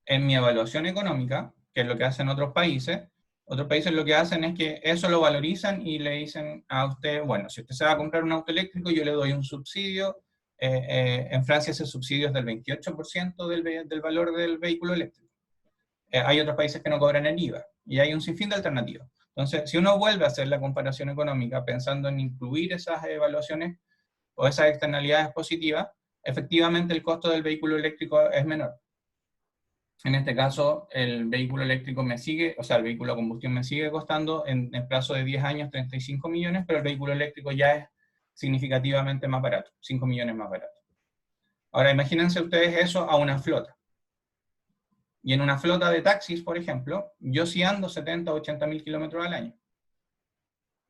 en mi evaluación económica, que es lo que hacen otros países lo que hacen es que eso lo valorizan y le dicen a usted, bueno, si usted se va a comprar un auto eléctrico, yo le doy un subsidio. En Francia ese subsidio es del 28% del valor del vehículo eléctrico. Hay otros países que no cobran el IVA, y hay un sinfín de alternativas. Entonces, si uno vuelve a hacer la comparación económica pensando en incluir esas evaluaciones o esas externalidades positivas, efectivamente el costo del vehículo eléctrico es menor. En este caso, el vehículo eléctrico el vehículo a combustión me sigue costando en el plazo de 10 años 35 millones, pero el vehículo eléctrico ya es significativamente más barato, 5 millones más barato. Ahora, imagínense ustedes eso a una flota. Y en una flota de taxis, por ejemplo, yo sí ando 70 o 80 mil kilómetros al año.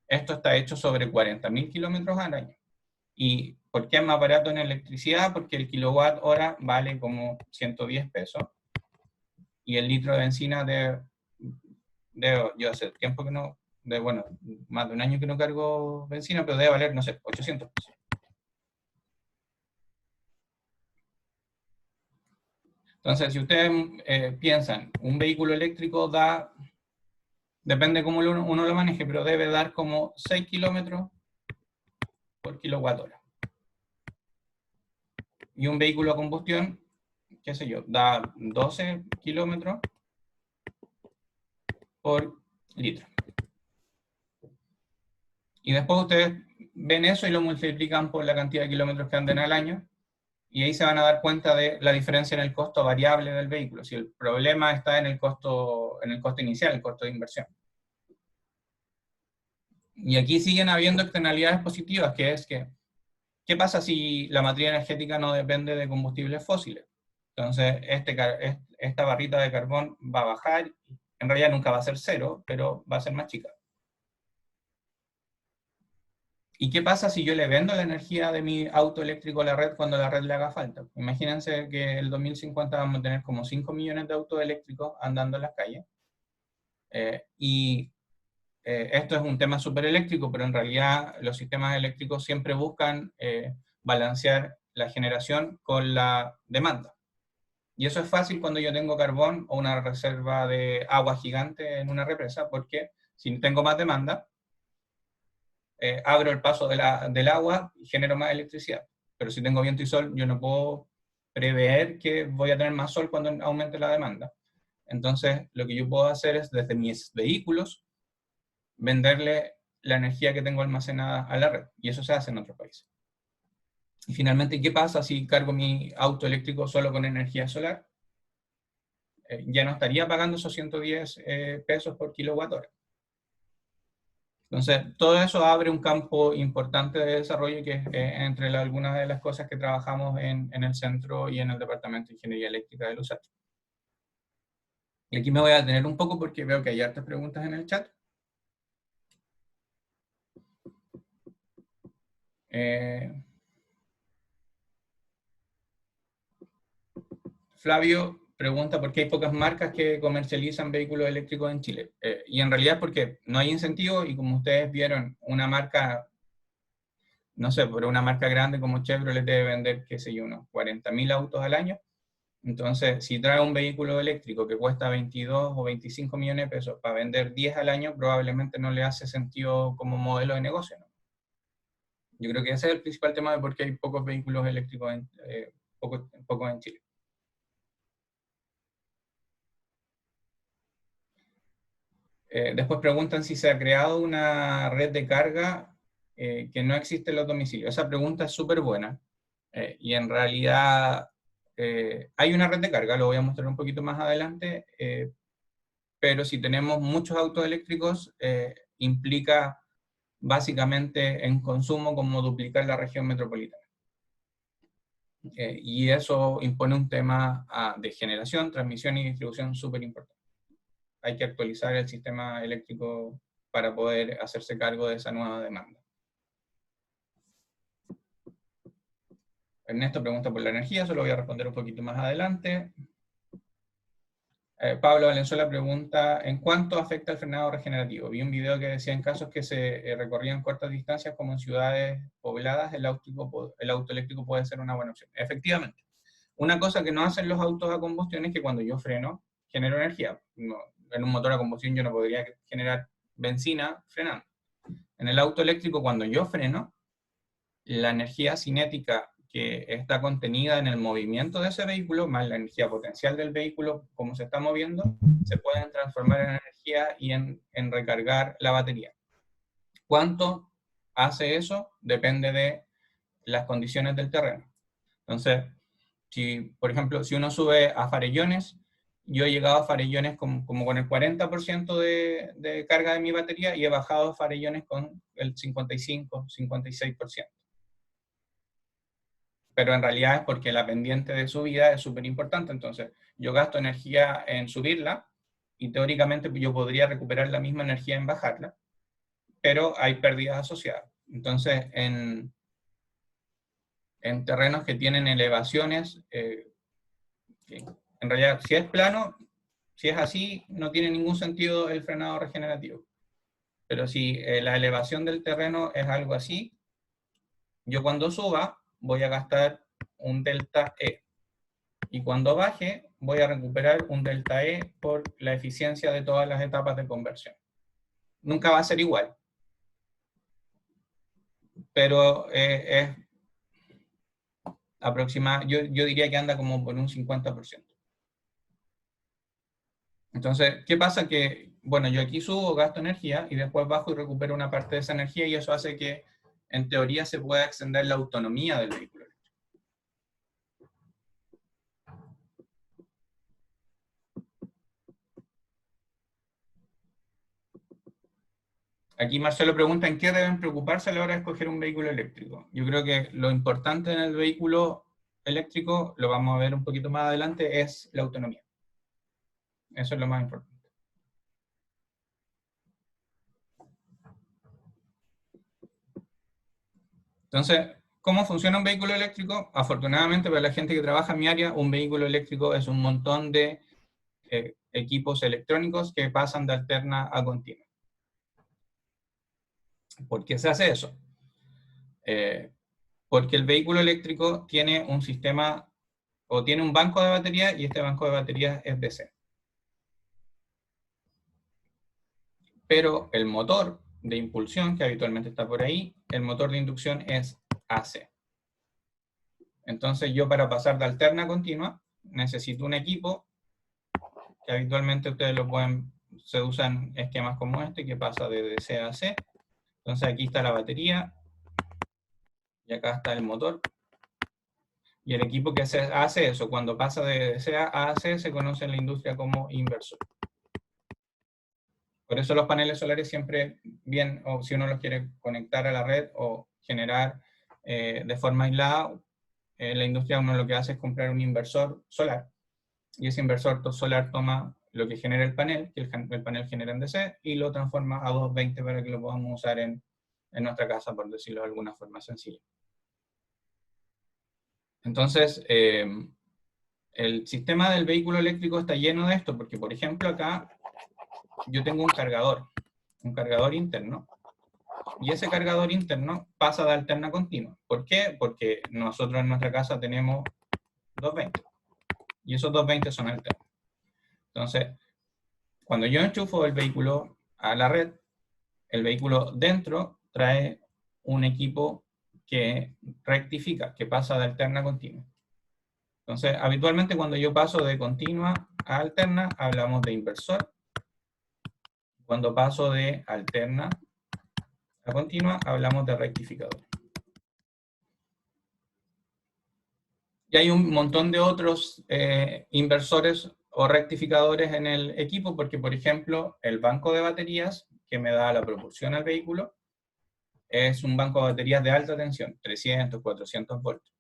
Esto está hecho sobre 40 mil kilómetros al año. ¿Y por qué es más barato en electricidad? Porque el kilowatt hora vale como 110 pesos. Y el litro de benzina yo hace tiempo que no, más de un año que no cargo benzina, pero debe valer, no sé, 800 pesos. Entonces, si ustedes piensan, un vehículo eléctrico depende cómo uno lo maneje, pero debe dar como 6 kilómetros por kilowatt hora. y un vehículo a combustión, qué sé yo, da 12 kilómetros por litro. Y después ustedes ven eso y lo multiplican por la cantidad de kilómetros que anden al año, y ahí se van a dar cuenta de la diferencia en el costo variable del vehículo. Si el problema está en el costo inicial, el costo de inversión. Y aquí siguen habiendo externalidades positivas, que es que, ¿qué pasa si la matriz energética no depende de combustibles fósiles? Entonces, esta barrita de carbón va a bajar, en realidad nunca va a ser cero, pero va a ser más chica. ¿Y qué pasa si yo le vendo la energía de mi auto eléctrico a la red cuando la red le haga falta? Imagínense que el 2050 vamos a tener como 5 millones de autos eléctricos andando en las calles. Esto es un tema súper eléctrico, pero en realidad los sistemas eléctricos siempre buscan balancear la generación con la demanda. Y eso es fácil cuando yo tengo carbón o una reserva de agua gigante en una represa, porque si tengo más demanda, abro el paso del agua y genero más electricidad. Pero si tengo viento y sol, yo no puedo prever que voy a tener más sol cuando aumente la demanda. Entonces, lo que yo puedo hacer es, desde mis vehículos, venderle la energía que tengo almacenada a la red. Y eso se hace en otros países. Y finalmente, ¿qué pasa si cargo mi auto eléctrico solo con energía solar? Ya no estaría pagando esos 110 pesos por kilowatt hora. Entonces, todo eso abre un campo importante de desarrollo que es entre algunas de las cosas que trabajamos en el centro y en el Departamento de Ingeniería Eléctrica de USACH. Y aquí me voy a detener un poco porque veo que hay hartas preguntas en el chat. Flavio pregunta por qué hay pocas marcas que comercializan vehículos eléctricos en Chile. Y en realidad es porque no hay incentivo, y como ustedes vieron, una marca, no sé, pero una marca grande como Chevrolet debe vender, qué sé yo, unos 40.000 autos al año. Entonces, si trae un vehículo eléctrico que cuesta 22 o 25 millones de pesos para vender 10 al año, probablemente no le hace sentido como modelo de negocio, ¿no? Yo creo que ese es el principal tema de por qué hay pocos vehículos eléctricos pocos en Chile. Después preguntan si se ha creado una red de carga que no existe en los domicilios. Esa pregunta es súper buena. Y en realidad hay una red de carga, lo voy a mostrar un poquito más adelante, pero si tenemos muchos autos eléctricos, implica básicamente en consumo como duplicar la región metropolitana. Y eso impone un tema de generación, transmisión y distribución súper importante. Hay que actualizar el sistema eléctrico para poder hacerse cargo de esa nueva demanda. Ernesto pregunta por la energía, eso lo voy a responder un poquito más adelante. Pablo Valenzuela pregunta, ¿en cuánto afecta el frenado regenerativo? Vi un video que decía en casos que se recorrían cortas distancias como en ciudades pobladas, el auto eléctrico puede ser una buena opción. Efectivamente. Una cosa que no hacen los autos a combustión es que cuando yo freno, genero energía. No, en un motor a combustión yo no podría generar benzina frenando. En el auto eléctrico, cuando yo freno, la energía cinética que está contenida en el movimiento de ese vehículo, más la energía potencial del vehículo, como se está moviendo, se pueden transformar en energía y en recargar la batería. ¿Cuánto hace eso? Depende de las condiciones del terreno. Entonces, por ejemplo, si uno sube a Farellones, yo he llegado a Farellones como con el 40% de carga de mi batería y he bajado a Farellones con el 55, 56%. Pero en realidad es porque la pendiente de subida es súper importante, entonces yo gasto energía en subirla y teóricamente yo podría recuperar la misma energía en bajarla, pero hay pérdidas asociadas. Entonces, en terrenos que tienen elevaciones, en realidad, si es plano, si es así, no tiene ningún sentido el frenado regenerativo. Pero si la elevación del terreno es algo así, yo cuando suba voy a gastar un delta E. Y cuando baje, voy a recuperar un delta E por la eficiencia de todas las etapas de conversión. Nunca va a ser igual. Pero yo diría que anda como por un 50%. Entonces, ¿qué pasa? Que, bueno, yo aquí subo, gasto energía y después bajo y recupero una parte de esa energía y eso hace que, en teoría, se pueda extender la autonomía del vehículo. Aquí Marcelo pregunta, ¿en qué deben preocuparse a la hora de escoger un vehículo eléctrico? Yo creo que lo importante en el vehículo eléctrico, lo vamos a ver un poquito más adelante, es la autonomía. Eso es lo más importante. Entonces, ¿cómo funciona un vehículo eléctrico? Afortunadamente para la gente que trabaja en mi área, un vehículo eléctrico es un montón de equipos electrónicos que pasan de alterna a continua. ¿Por qué se hace eso? Porque el vehículo eléctrico tiene un sistema o tiene un banco de baterías y este banco de baterías es DC. Pero el motor de impulsión, que habitualmente está por ahí, el motor de inducción es AC. Entonces yo para pasar de alterna a continua necesito un equipo que habitualmente ustedes se usan esquemas como este que pasa de DC a AC. Entonces aquí está la batería y acá está el motor. Y el equipo que hace eso, cuando pasa de DC a AC, se conoce en la industria como inversor. Por eso los paneles solares siempre bien, o si uno los quiere conectar a la red o generar de forma aislada, en la industria uno lo que hace es comprar un inversor solar. Y ese inversor solar toma lo que genera el panel, que el panel genera en DC, y lo transforma a 220 para que lo podamos usar en nuestra casa, por decirlo de alguna forma sencilla. Entonces, el sistema del vehículo eléctrico está lleno de esto, porque por ejemplo acá yo tengo un cargador interno, y ese cargador interno pasa de alterna a continua. ¿Por qué? Porque nosotros en nuestra casa tenemos 220, y esos 220 son alternos. Entonces, cuando yo enchufo el vehículo a la red, el vehículo dentro trae un equipo que rectifica, que pasa de alterna a continua. Entonces, habitualmente cuando yo paso de continua a alterna, hablamos de inversor. Cuando paso de alterna a continua, hablamos de rectificador. Y hay un montón de otros inversores o rectificadores en el equipo, porque por ejemplo, el banco de baterías que me da la propulsión al vehículo es un banco de baterías de alta tensión, 300, 400 volts.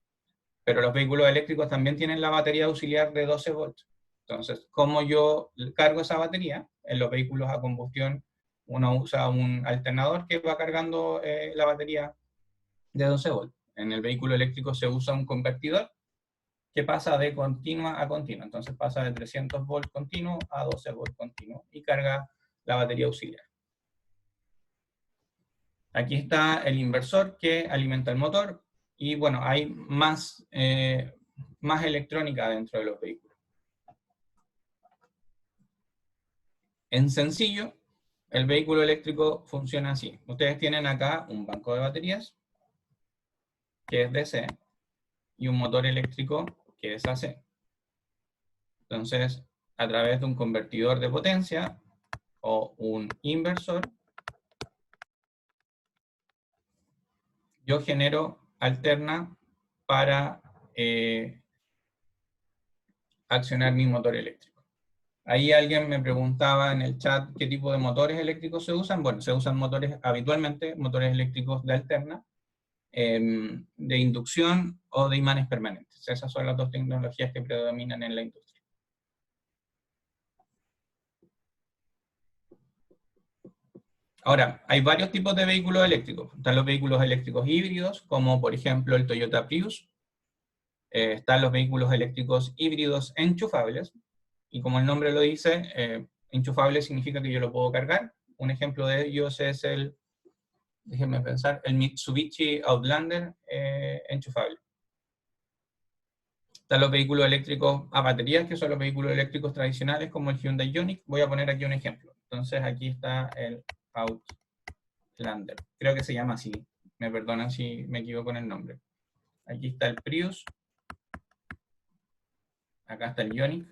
Pero los vehículos eléctricos también tienen la batería auxiliar de 12 volts. Entonces, ¿cómo yo cargo esa batería? En los vehículos a combustión uno usa un alternador que va cargando la batería de 12 volts. En el vehículo eléctrico se usa un convertidor que pasa de continua a continua. Entonces pasa de 300 volts continuo a 12 volts continuo y carga la batería auxiliar. Aquí está el inversor que alimenta el motor y bueno, hay más electrónica dentro de los vehículos. En sencillo, el vehículo eléctrico funciona así. Ustedes tienen acá un banco de baterías que es DC y un motor eléctrico que es AC. Entonces, a través de un convertidor de potencia o un inversor, yo genero alterna para accionar mi motor eléctrico. Ahí alguien me preguntaba en el chat qué tipo de motores eléctricos se usan. Bueno, se usan habitualmente motores eléctricos de alterna, de inducción o de imanes permanentes. Esas son las dos tecnologías que predominan en la industria. Ahora, hay varios tipos de vehículos eléctricos. Están los vehículos eléctricos híbridos, como por ejemplo el Toyota Prius. Están los vehículos eléctricos híbridos enchufables. Y como el nombre lo dice, enchufable significa que yo lo puedo cargar. Un ejemplo de ellos es déjenme pensar, el Mitsubishi Outlander enchufable. Están los vehículos eléctricos a baterías, que son los vehículos eléctricos tradicionales, como el Hyundai Ioniq. Voy a poner aquí un ejemplo. Entonces aquí está el Outlander. Creo que se llama así. Me perdonan si me equivoco en el nombre. Aquí está el Prius Acá está el Ioniq.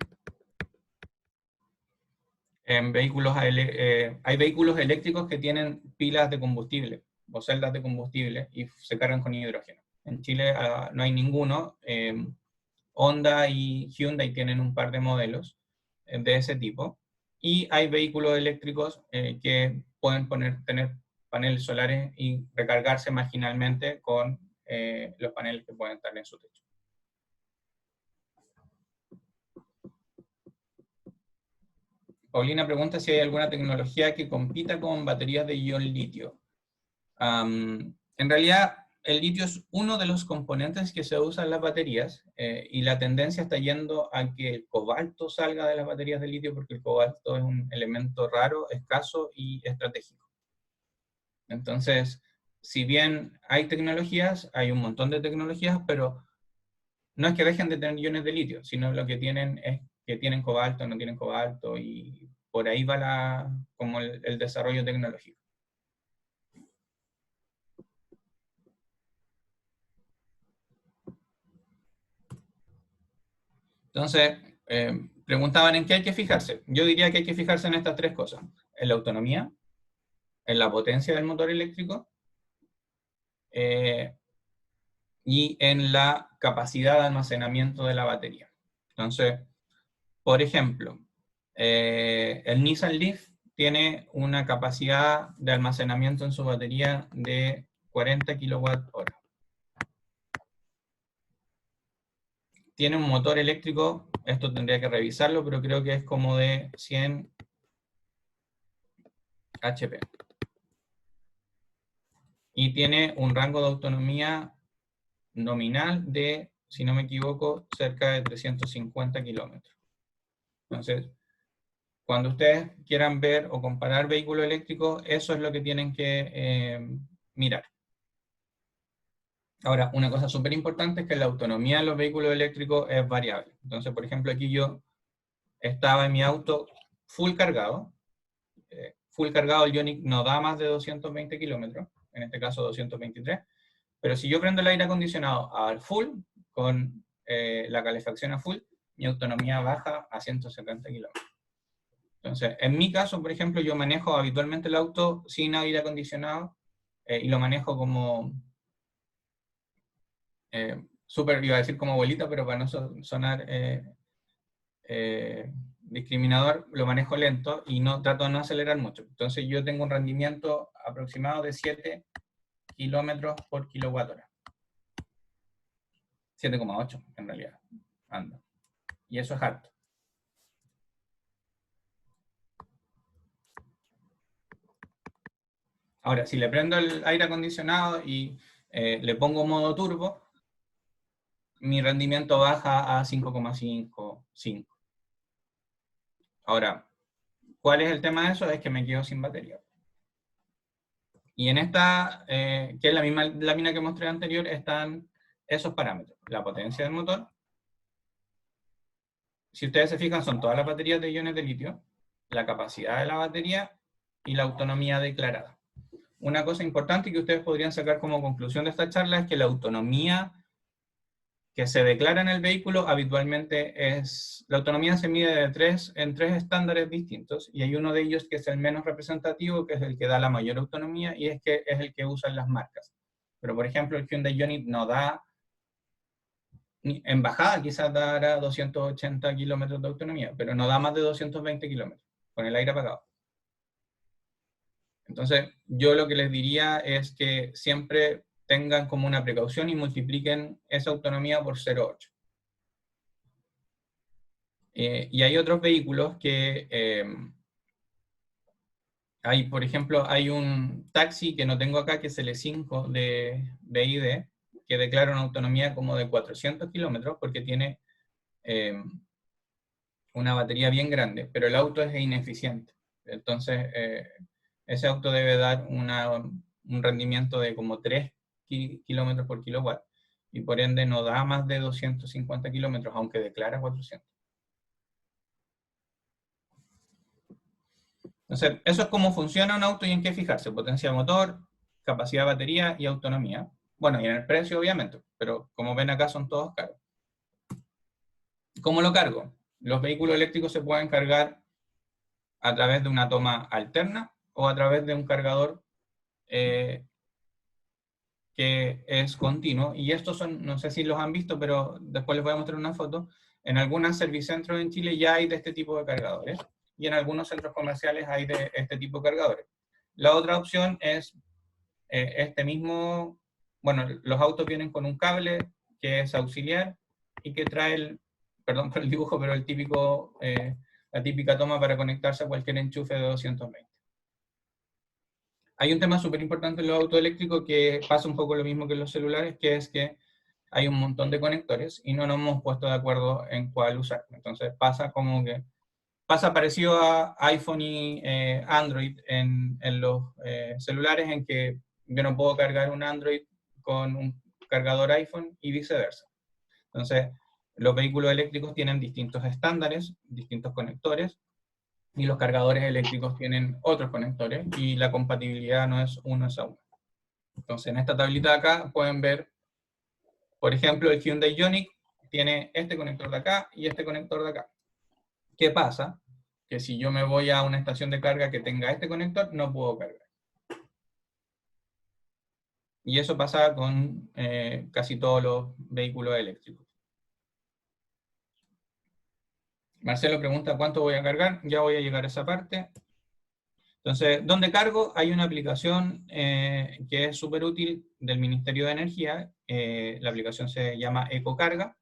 En vehículos, hay vehículos eléctricos que tienen pilas de combustible o celdas de combustible y se cargan con hidrógeno. En Chile no hay ninguno. Honda y Hyundai tienen un par de modelos de ese tipo. Y hay vehículos eléctricos que pueden tener paneles solares y recargarse marginalmente con los paneles que pueden estar en su techo. Paulina pregunta si hay alguna tecnología que compita con baterías de ion litio. En realidad, el litio es uno de los componentes que se usan en las baterías y la tendencia está yendo a que el cobalto salga de las baterías de litio porque el cobalto es un elemento raro, escaso y estratégico. Entonces, si bien hay tecnologías, hay un montón de tecnologías, pero no es que dejen de tener iones de litio, sino lo que tienen es que tienen cobalto, no tienen cobalto, y por ahí va como el desarrollo tecnológico. Entonces, preguntaban en qué hay que fijarse. Yo diría que hay que fijarse en estas tres cosas: en la autonomía, en la potencia del motor eléctrico, y en la capacidad de almacenamiento de la batería. Entonces, por ejemplo, el Nissan Leaf tiene una capacidad de almacenamiento en su batería de 40 kWh. Tiene un motor eléctrico, esto tendría que revisarlo, pero creo que es como de 100 HP. Y tiene un rango de autonomía nominal de, si no me equivoco, cerca de 350 kilómetros. Entonces, cuando ustedes quieran ver o comparar vehículos eléctricos, eso es lo que tienen que mirar. Ahora, una cosa súper importante es que la autonomía de los vehículos eléctricos es variable. Entonces, por ejemplo, aquí yo estaba en mi auto full cargado. Full cargado, el Ioniq no da más de 220 kilómetros, en este caso 223. Pero si yo prendo el aire acondicionado al full, con la calefacción a full, mi autonomía baja a 170 kilómetros. Entonces, en mi caso, por ejemplo, yo manejo habitualmente el auto sin aire acondicionado y lo manejo como súper, iba a decir como abuelita, pero para no sonar discriminador, lo manejo lento y no trato de no acelerar mucho. Entonces yo tengo un rendimiento aproximado de 7 kilómetros por kilowatt-hora. 7,8 en realidad ando. Y eso es alto. Ahora, si le prendo el aire acondicionado y le pongo modo turbo, mi rendimiento baja a 5,5, 5. Ahora, ¿cuál es el tema de eso? Es que me quedo sin batería. Y en esta, que es la misma lámina que mostré anterior, están esos parámetros. La potencia del motor. Si ustedes se fijan, son todas las baterías de iones de litio, la capacidad de la batería y la autonomía declarada. Una cosa importante que ustedes podrían sacar como conclusión de esta charla es que la autonomía que se declara en el vehículo habitualmente es, la autonomía se mide en tres estándares distintos, y hay uno de ellos que es el menos representativo, que es el que da la mayor autonomía, y es el que usan las marcas. Pero por ejemplo el Hyundai Ioniq no da, en bajada quizás dará 280 kilómetros de autonomía, pero no da más de 220 kilómetros, con el aire apagado. Entonces, yo lo que les diría es que siempre tengan como una precaución y multipliquen esa autonomía por 0,8. Y hay otros vehículos que hay, por ejemplo, hay un taxi que no tengo acá, que es el E5 de BYD, que declara una autonomía como de 400 kilómetros porque tiene una batería bien grande, pero el auto es ineficiente. Entonces, ese auto debe dar un rendimiento de como 3 kilómetros por kilowatt, y por ende no da más de 250 kilómetros, aunque declara 400. Entonces, eso es cómo funciona un auto y en qué fijarse: potencia de motor, capacidad de batería y autonomía. Bueno, y en el precio, obviamente, pero como ven acá son todos caros. ¿Cómo lo cargo? Los vehículos eléctricos se pueden cargar a través de una toma alterna o a través de un cargador que es continuo, y estos son, no sé si los han visto, pero después les voy a mostrar una foto. En algunos servicentros en Chile ya hay de este tipo de cargadores, y en algunos centros comerciales hay de este tipo de cargadores. La otra opción es este mismo, bueno, los autos vienen con un cable que es auxiliar y que trae el, perdón por el dibujo, pero el típico, la típica toma para conectarse a cualquier enchufe de 220. Hay un tema súper importante en los autos eléctricos que pasa un poco lo mismo que en los celulares, que es que hay un montón de conectores y no nos hemos puesto de acuerdo en cuál usar. Entonces pasa como que, pasa parecido a iPhone y Android en los celulares, en que yo no puedo cargar un Android con un cargador iPhone y viceversa. Entonces, los vehículos eléctricos tienen distintos estándares, distintos conectores, y los cargadores eléctricos tienen otros conectores, y la compatibilidad no es uno a uno. Entonces, en esta tablita de acá pueden ver, por ejemplo, el Hyundai Ioniq tiene este conector de acá y este conector de acá. ¿Qué pasa? Que si yo me voy a una estación de carga que tenga este conector, no puedo cargar. Y eso pasa con casi todos los vehículos eléctricos. Marcelo pregunta ¿cuánto voy a cargar? Ya voy a llegar a esa parte. Entonces, ¿dónde cargo? Hay una aplicación que es súper útil del Ministerio de Energía. La aplicación se llama EcoCarga.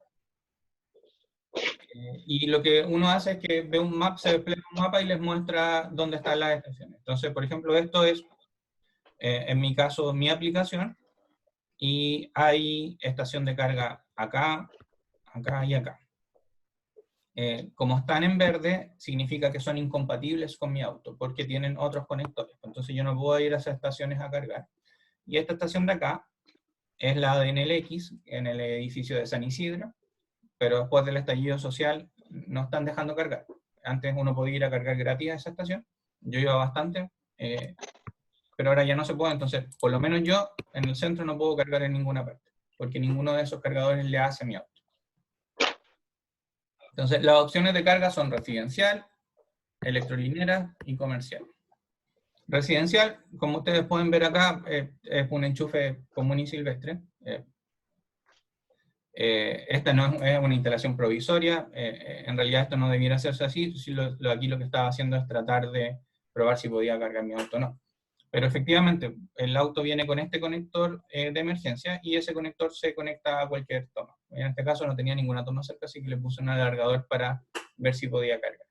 Y lo que uno hace es que ve un mapa, se despliega un mapa y les muestra dónde están las estaciones. Entonces, por ejemplo, esto es, en mi caso, mi aplicación. Y hay estación de carga acá, acá y acá. Como están en verde, significa que son incompatibles con mi auto, porque tienen otros conectores. Entonces yo no puedo ir a esas estaciones a cargar. Y esta estación de acá es la de NLX, en el edificio de San Isidro, pero después del estallido social no están dejando cargar. Antes uno podía ir a cargar gratis a esa estación, yo iba bastante, pero ahora ya no se puede. Entonces, por lo menos yo en el centro no puedo cargar en ninguna parte, porque ninguno de esos cargadores le hace a mi auto. Entonces, las opciones de carga son residencial, electrolinera y comercial. Residencial, como ustedes pueden ver acá, es un enchufe común y silvestre. Esta no es una instalación provisoria, en realidad esto no debiera hacerse así, aquí lo que estaba haciendo es tratar de probar si podía cargar mi auto o no. Pero efectivamente, el auto viene con este conector de emergencia, y ese conector se conecta a cualquier toma. En este caso no tenía ninguna toma cerca, así que le puse un alargador para ver si podía cargar.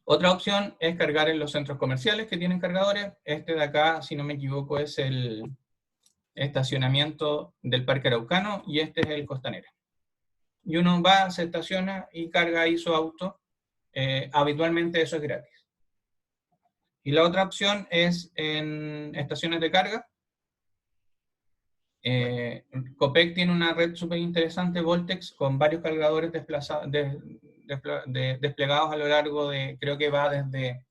Otra opción es cargar en los centros comerciales que tienen cargadores. Este de acá, si no me equivoco, es el estacionamiento del Parque Araucano, y este es el Costanera. Y uno va, se estaciona y carga ahí su auto. Habitualmente eso es gratis. Y la otra opción es en estaciones de carga. Copec tiene una red súper interesante, Voltex, con varios cargadores desplegados a lo largo de, creo que va desde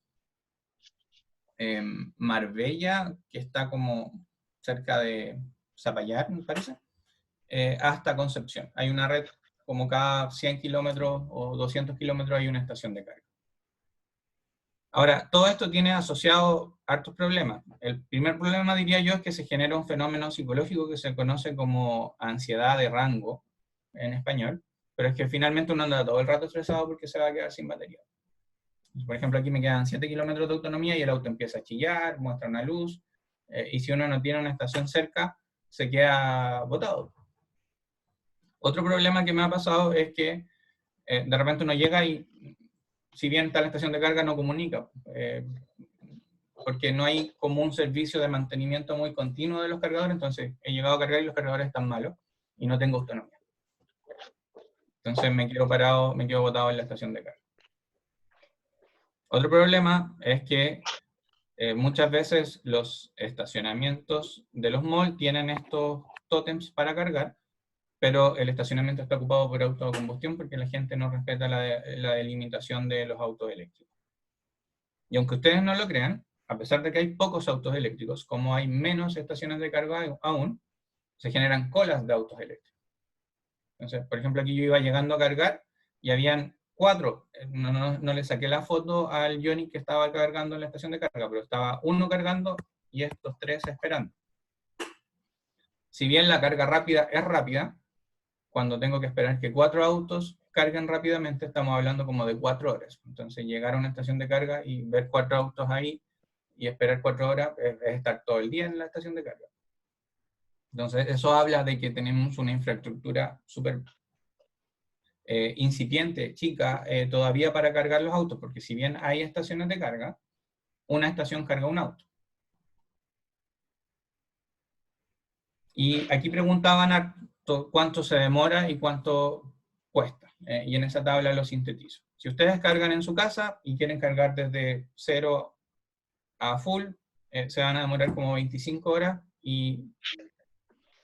Marbella, que está como cerca de Zapallar, me parece, hasta Concepción. Hay una red como cada 100 kilómetros o 200 kilómetros hay una estación de carga. Ahora, todo esto tiene asociado hartos problemas. El primer problema, diría yo, es que se genera un fenómeno psicológico que se conoce como ansiedad de rango, en español, pero es que finalmente uno anda todo el rato estresado porque se va a quedar sin batería. Por ejemplo, aquí me quedan 7 kilómetros de autonomía y el auto empieza a chillar, muestra una luz, y si uno no tiene una estación cerca, se queda botado. Otro problema que me ha pasado es que de repente uno llega y, si bien está la estación de carga, no comunica, porque no hay como un servicio de mantenimiento muy continuo de los cargadores. Entonces he llegado a cargar y los cargadores están malos y no tengo autonomía. Entonces me quedo parado, me quedo botado en la estación de carga. Otro problema es que muchas veces los estacionamientos de los malls tienen estos tótems para cargar, pero el estacionamiento está ocupado por autos de combustión porque la gente no respeta la delimitación de los autos eléctricos. Y aunque ustedes no lo crean, a pesar de que hay pocos autos eléctricos, como hay menos estaciones de carga aún, se generan colas de autos eléctricos. Entonces, por ejemplo, aquí yo iba llegando a cargar y habían 4. No le saqué la foto al Johnny que estaba cargando en la estación de carga, pero estaba uno cargando y estos 3 esperando. Si bien la carga rápida es rápida, cuando tengo que esperar que 4 autos carguen rápidamente, estamos hablando como de 4 horas. Entonces, llegar a una estación de carga y ver 4 autos ahí y esperar 4 horas es estar todo el día en la estación de carga. Entonces, eso habla de que tenemos una infraestructura súper incipiente, chica, todavía para cargar los autos, porque si bien hay estaciones de carga, una estación carga un auto. Y aquí preguntaban cuánto se demora y cuánto cuesta, y en esa tabla lo sintetizo. Si ustedes cargan en su casa y quieren cargar desde 0 a full, se van a demorar como 25 horas y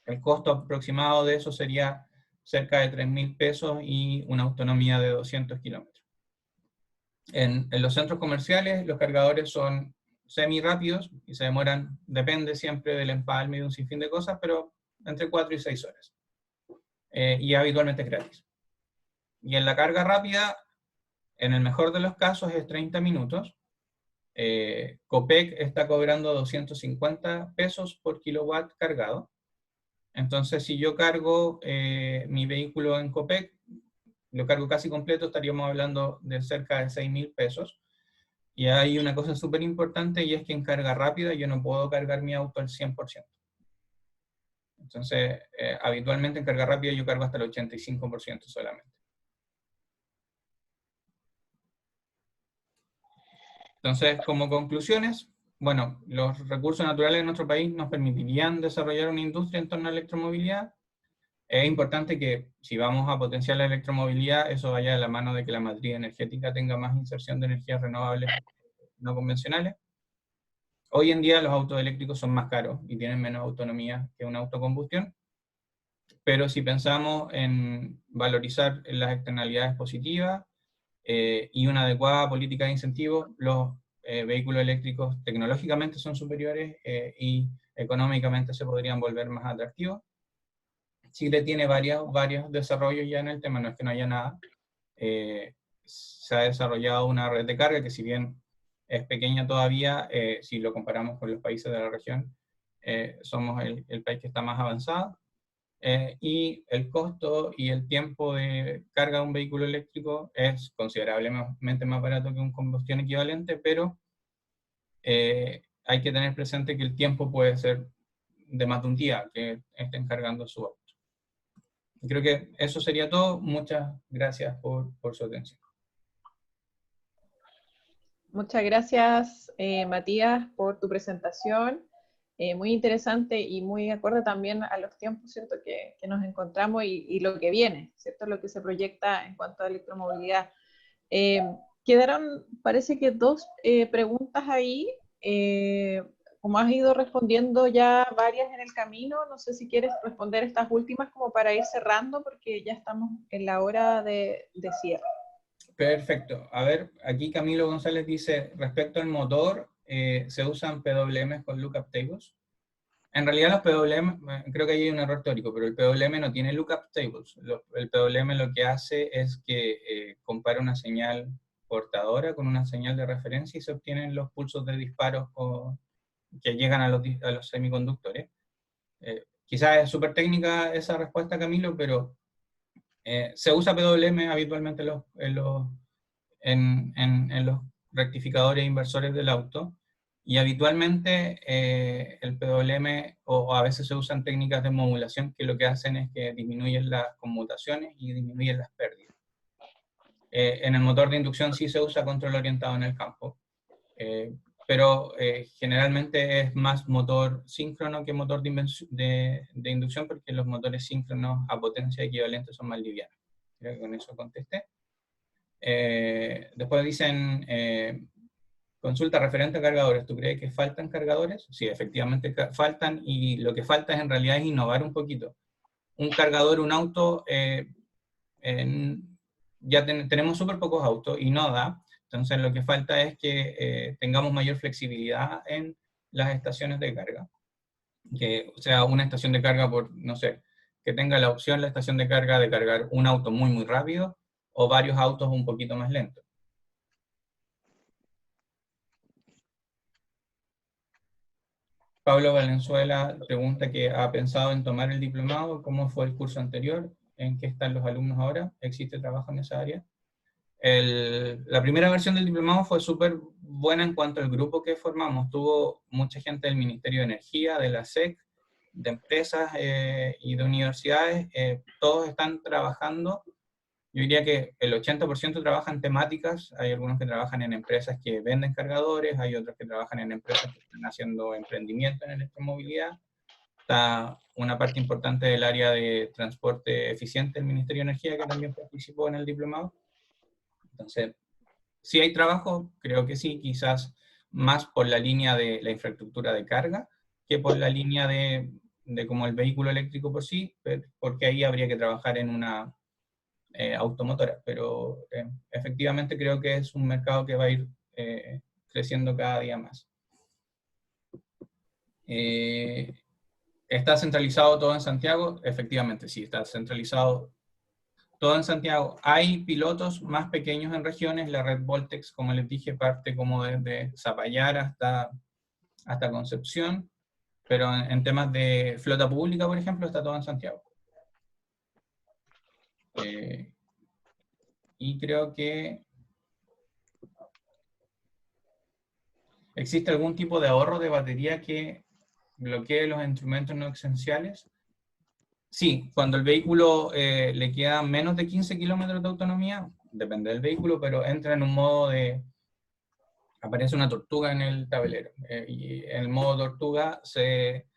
el costo aproximado de eso sería cerca de 3.000 pesos y una autonomía de 200 kilómetros. En los centros comerciales los cargadores son semi rápidos y se demoran, depende siempre del empalme y de un sinfín de cosas, pero entre 4 y 6 horas. Y habitualmente es gratis. Y en la carga rápida, en el mejor de los casos es 30 minutos. Copec está cobrando 250 pesos por kilowatt cargado. Entonces, si yo cargo mi vehículo en Copec, lo cargo casi completo, estaríamos hablando de cerca de 6.000 pesos. Y hay una cosa súper importante, y es que en carga rápida yo no puedo cargar mi auto al 100%. Entonces, habitualmente en carga rápida yo cargo hasta el 85% solamente. Entonces, como conclusiones, bueno, los recursos naturales de nuestro país nos permitirían desarrollar una industria en torno a la electromovilidad. Es importante que si vamos a potenciar la electromovilidad, eso vaya de la mano de que la matriz energética tenga más inserción de energías renovables no convencionales. Hoy en día los autos eléctricos son más caros y tienen menos autonomía que un autocombustión, pero si pensamos en valorizar las externalidades positivas y una adecuada política de incentivos, los vehículos eléctricos tecnológicamente son superiores y económicamente se podrían volver más atractivos. Chile tiene varios desarrollos ya en el tema, no es que no haya nada. Se ha desarrollado una red de carga que, si bien es pequeña todavía, si lo comparamos con los países de la región, somos el país que está más avanzado. Y el costo y el tiempo de carga de un vehículo eléctrico es considerablemente más barato que un combustión equivalente, pero hay que tener presente que el tiempo puede ser de más de un día que estén cargando su auto. Creo que eso sería todo. Muchas gracias por su atención. Muchas gracias, Matías, por tu presentación. Muy interesante y muy acorde también a los tiempos, ¿cierto?, que nos encontramos y lo que viene, ¿cierto?, lo que se proyecta en cuanto a electromovilidad. Quedaron, parece que 2 preguntas ahí. Como has ido respondiendo ya varias en el camino, no sé si quieres responder estas últimas como para ir cerrando, porque ya estamos en la hora de cierre. Perfecto. A ver, aquí Camilo González dice, respecto al motor, ¿se usan PWM con lookup tables? En realidad los PWM, creo que hay un error teórico, pero el PWM no tiene lookup tables. El PWM lo que hace es que compara una señal portadora con una señal de referencia y se obtienen los pulsos de disparo que llegan a los semiconductores. Quizás es súper técnica esa respuesta, Camilo, pero se usa PWM habitualmente en los rectificadores e inversores del auto, y habitualmente el PWM, o a veces se usan técnicas de modulación que lo que hacen es que disminuyen las conmutaciones y disminuyen las pérdidas. En el motor de inducción sí se usa control orientado en el campo, pero generalmente es más motor síncrono que motor de inducción, porque los motores síncronos a potencia equivalente son más livianos. Creo que con eso contesté. Después dicen, consulta referente a cargadores. ¿Tú crees que faltan cargadores? Sí, efectivamente faltan, y lo que falta en realidad es innovar un poquito. Un cargador, un auto, ya tenemos súper pocos autos y no da. Entonces lo que falta es que tengamos mayor flexibilidad en las estaciones de carga. Que sea una estación de carga por, no sé, que tenga la opción la estación de carga de cargar un auto muy muy rápido o varios autos un poquito más lentos. Pablo Valenzuela pregunta que ha pensado en tomar el diplomado, ¿cómo fue el curso anterior? ¿En qué están los alumnos ahora? ¿Existe trabajo en esa área? La primera versión del diplomado fue súper buena en cuanto al grupo que formamos. Tuvo mucha gente del Ministerio de Energía, de la SEC, de empresas y de universidades. Todos están trabajando. Yo diría que el 80% trabaja en temáticas. Hay algunos que trabajan en empresas que venden cargadores, hay otros que trabajan en empresas que están haciendo emprendimiento en electromovilidad. Está una parte importante del área de transporte eficiente del Ministerio de Energía que también participó en el diplomado. Entonces, si hay trabajo, creo que sí, quizás más por la línea de la infraestructura de carga que por la línea de como el vehículo eléctrico por sí, porque ahí habría que trabajar en una automotora, pero efectivamente creo que es un mercado que va a ir creciendo cada día más. ¿Está centralizado todo en Santiago? Efectivamente, sí, está centralizado todo en Santiago. Hay pilotos más pequeños en regiones, la red Voltex, como les dije, parte como desde Zapallar hasta Concepción, pero en temas de flota pública, por ejemplo, está todo en Santiago. Y creo que existe algún tipo de ahorro de batería que bloquee los instrumentos no esenciales. Sí, cuando el vehículo le quedan menos de 15 kilómetros de autonomía, depende del vehículo, pero entra en un modo de... Aparece una tortuga en el tablero. Y en el modo tortuga se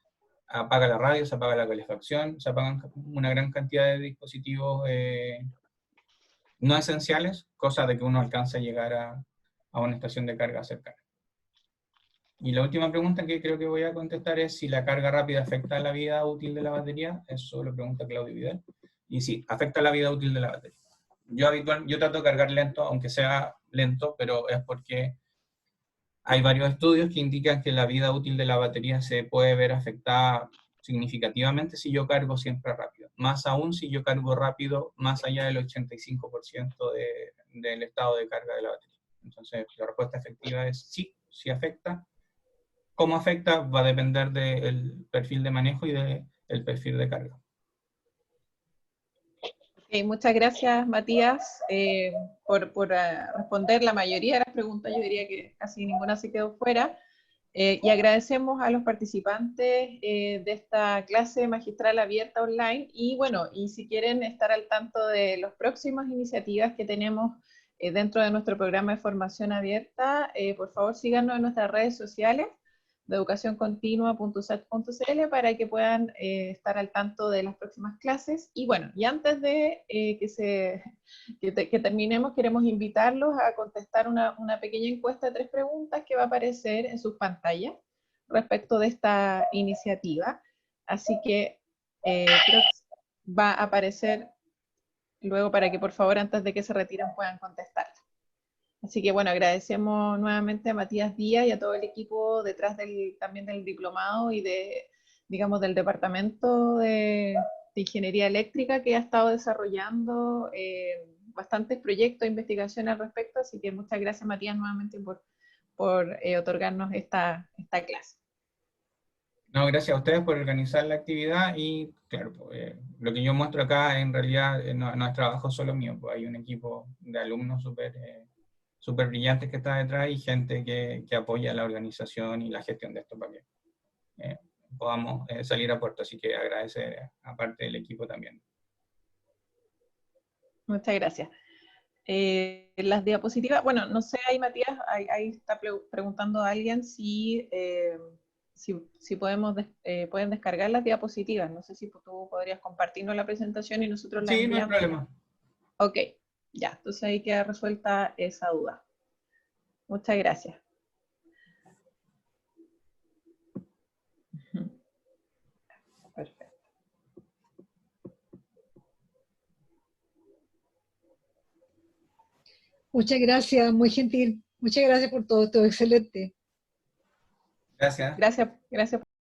apaga la radio, se apaga la calefacción, se apagan una gran cantidad de dispositivos no esenciales, cosa de que uno alcance a llegar a una estación de carga cercana. Y la última pregunta que creo que voy a contestar es si la carga rápida afecta la vida útil de la batería. Eso lo pregunta Claudio Vidal. Y sí, afecta la vida útil de la batería. Yo trato de cargar lento, aunque sea lento, pero es porque hay varios estudios que indican que la vida útil de la batería se puede ver afectada significativamente si yo cargo siempre rápido. Más aún si yo cargo rápido más allá del 85% del estado de carga de la batería. Entonces, la respuesta efectiva es sí, sí afecta. ¿Cómo afecta? Va a depender del perfil de manejo y del perfil de carga. Muchas gracias, Matías, por responder la mayoría de las preguntas. Yo diría que casi ninguna se quedó fuera. Y agradecemos a los participantes de esta clase magistral abierta online. Y bueno, y si quieren estar al tanto de las próximas iniciativas que tenemos dentro de nuestro programa de formación abierta, por favor síganos en nuestras redes sociales de educacioncontinua.usat.cl para que puedan estar al tanto de las próximas clases. Y bueno, y antes de que terminemos, queremos invitarlos a contestar una pequeña encuesta de 3 preguntas que va a aparecer en sus pantallas respecto de esta iniciativa. Así que creo que va a aparecer luego para que por favor antes de que se retiren puedan contestar. Así que bueno, agradecemos nuevamente a Matías Díaz y a todo el equipo detrás también del diplomado y digamos, del departamento de ingeniería eléctrica que ha estado desarrollando bastantes proyectos de investigación al respecto. Así que muchas gracias, Matías, nuevamente por otorgarnos esta clase. No, gracias a ustedes por organizar la actividad y, claro, lo que yo muestro acá en realidad no es trabajo solo mío, pues hay un equipo de alumnos súper brillantes que está detrás y gente que apoya la organización y la gestión de esto para que podamos salir a puerto. Así que agradecer aparte del equipo también. Muchas gracias. Las diapositivas, bueno, no sé, ahí Matías, ahí está preguntando a alguien si pueden descargar las diapositivas. No sé si tú podrías compartirnos la presentación y nosotros la enviamos. Sí, no hay problema. Ok, ya, entonces ahí queda resuelta esa duda. Muchas gracias. Perfecto. Muchas gracias, muy gentil. Muchas gracias por todo, excelente. Gracias. Gracias.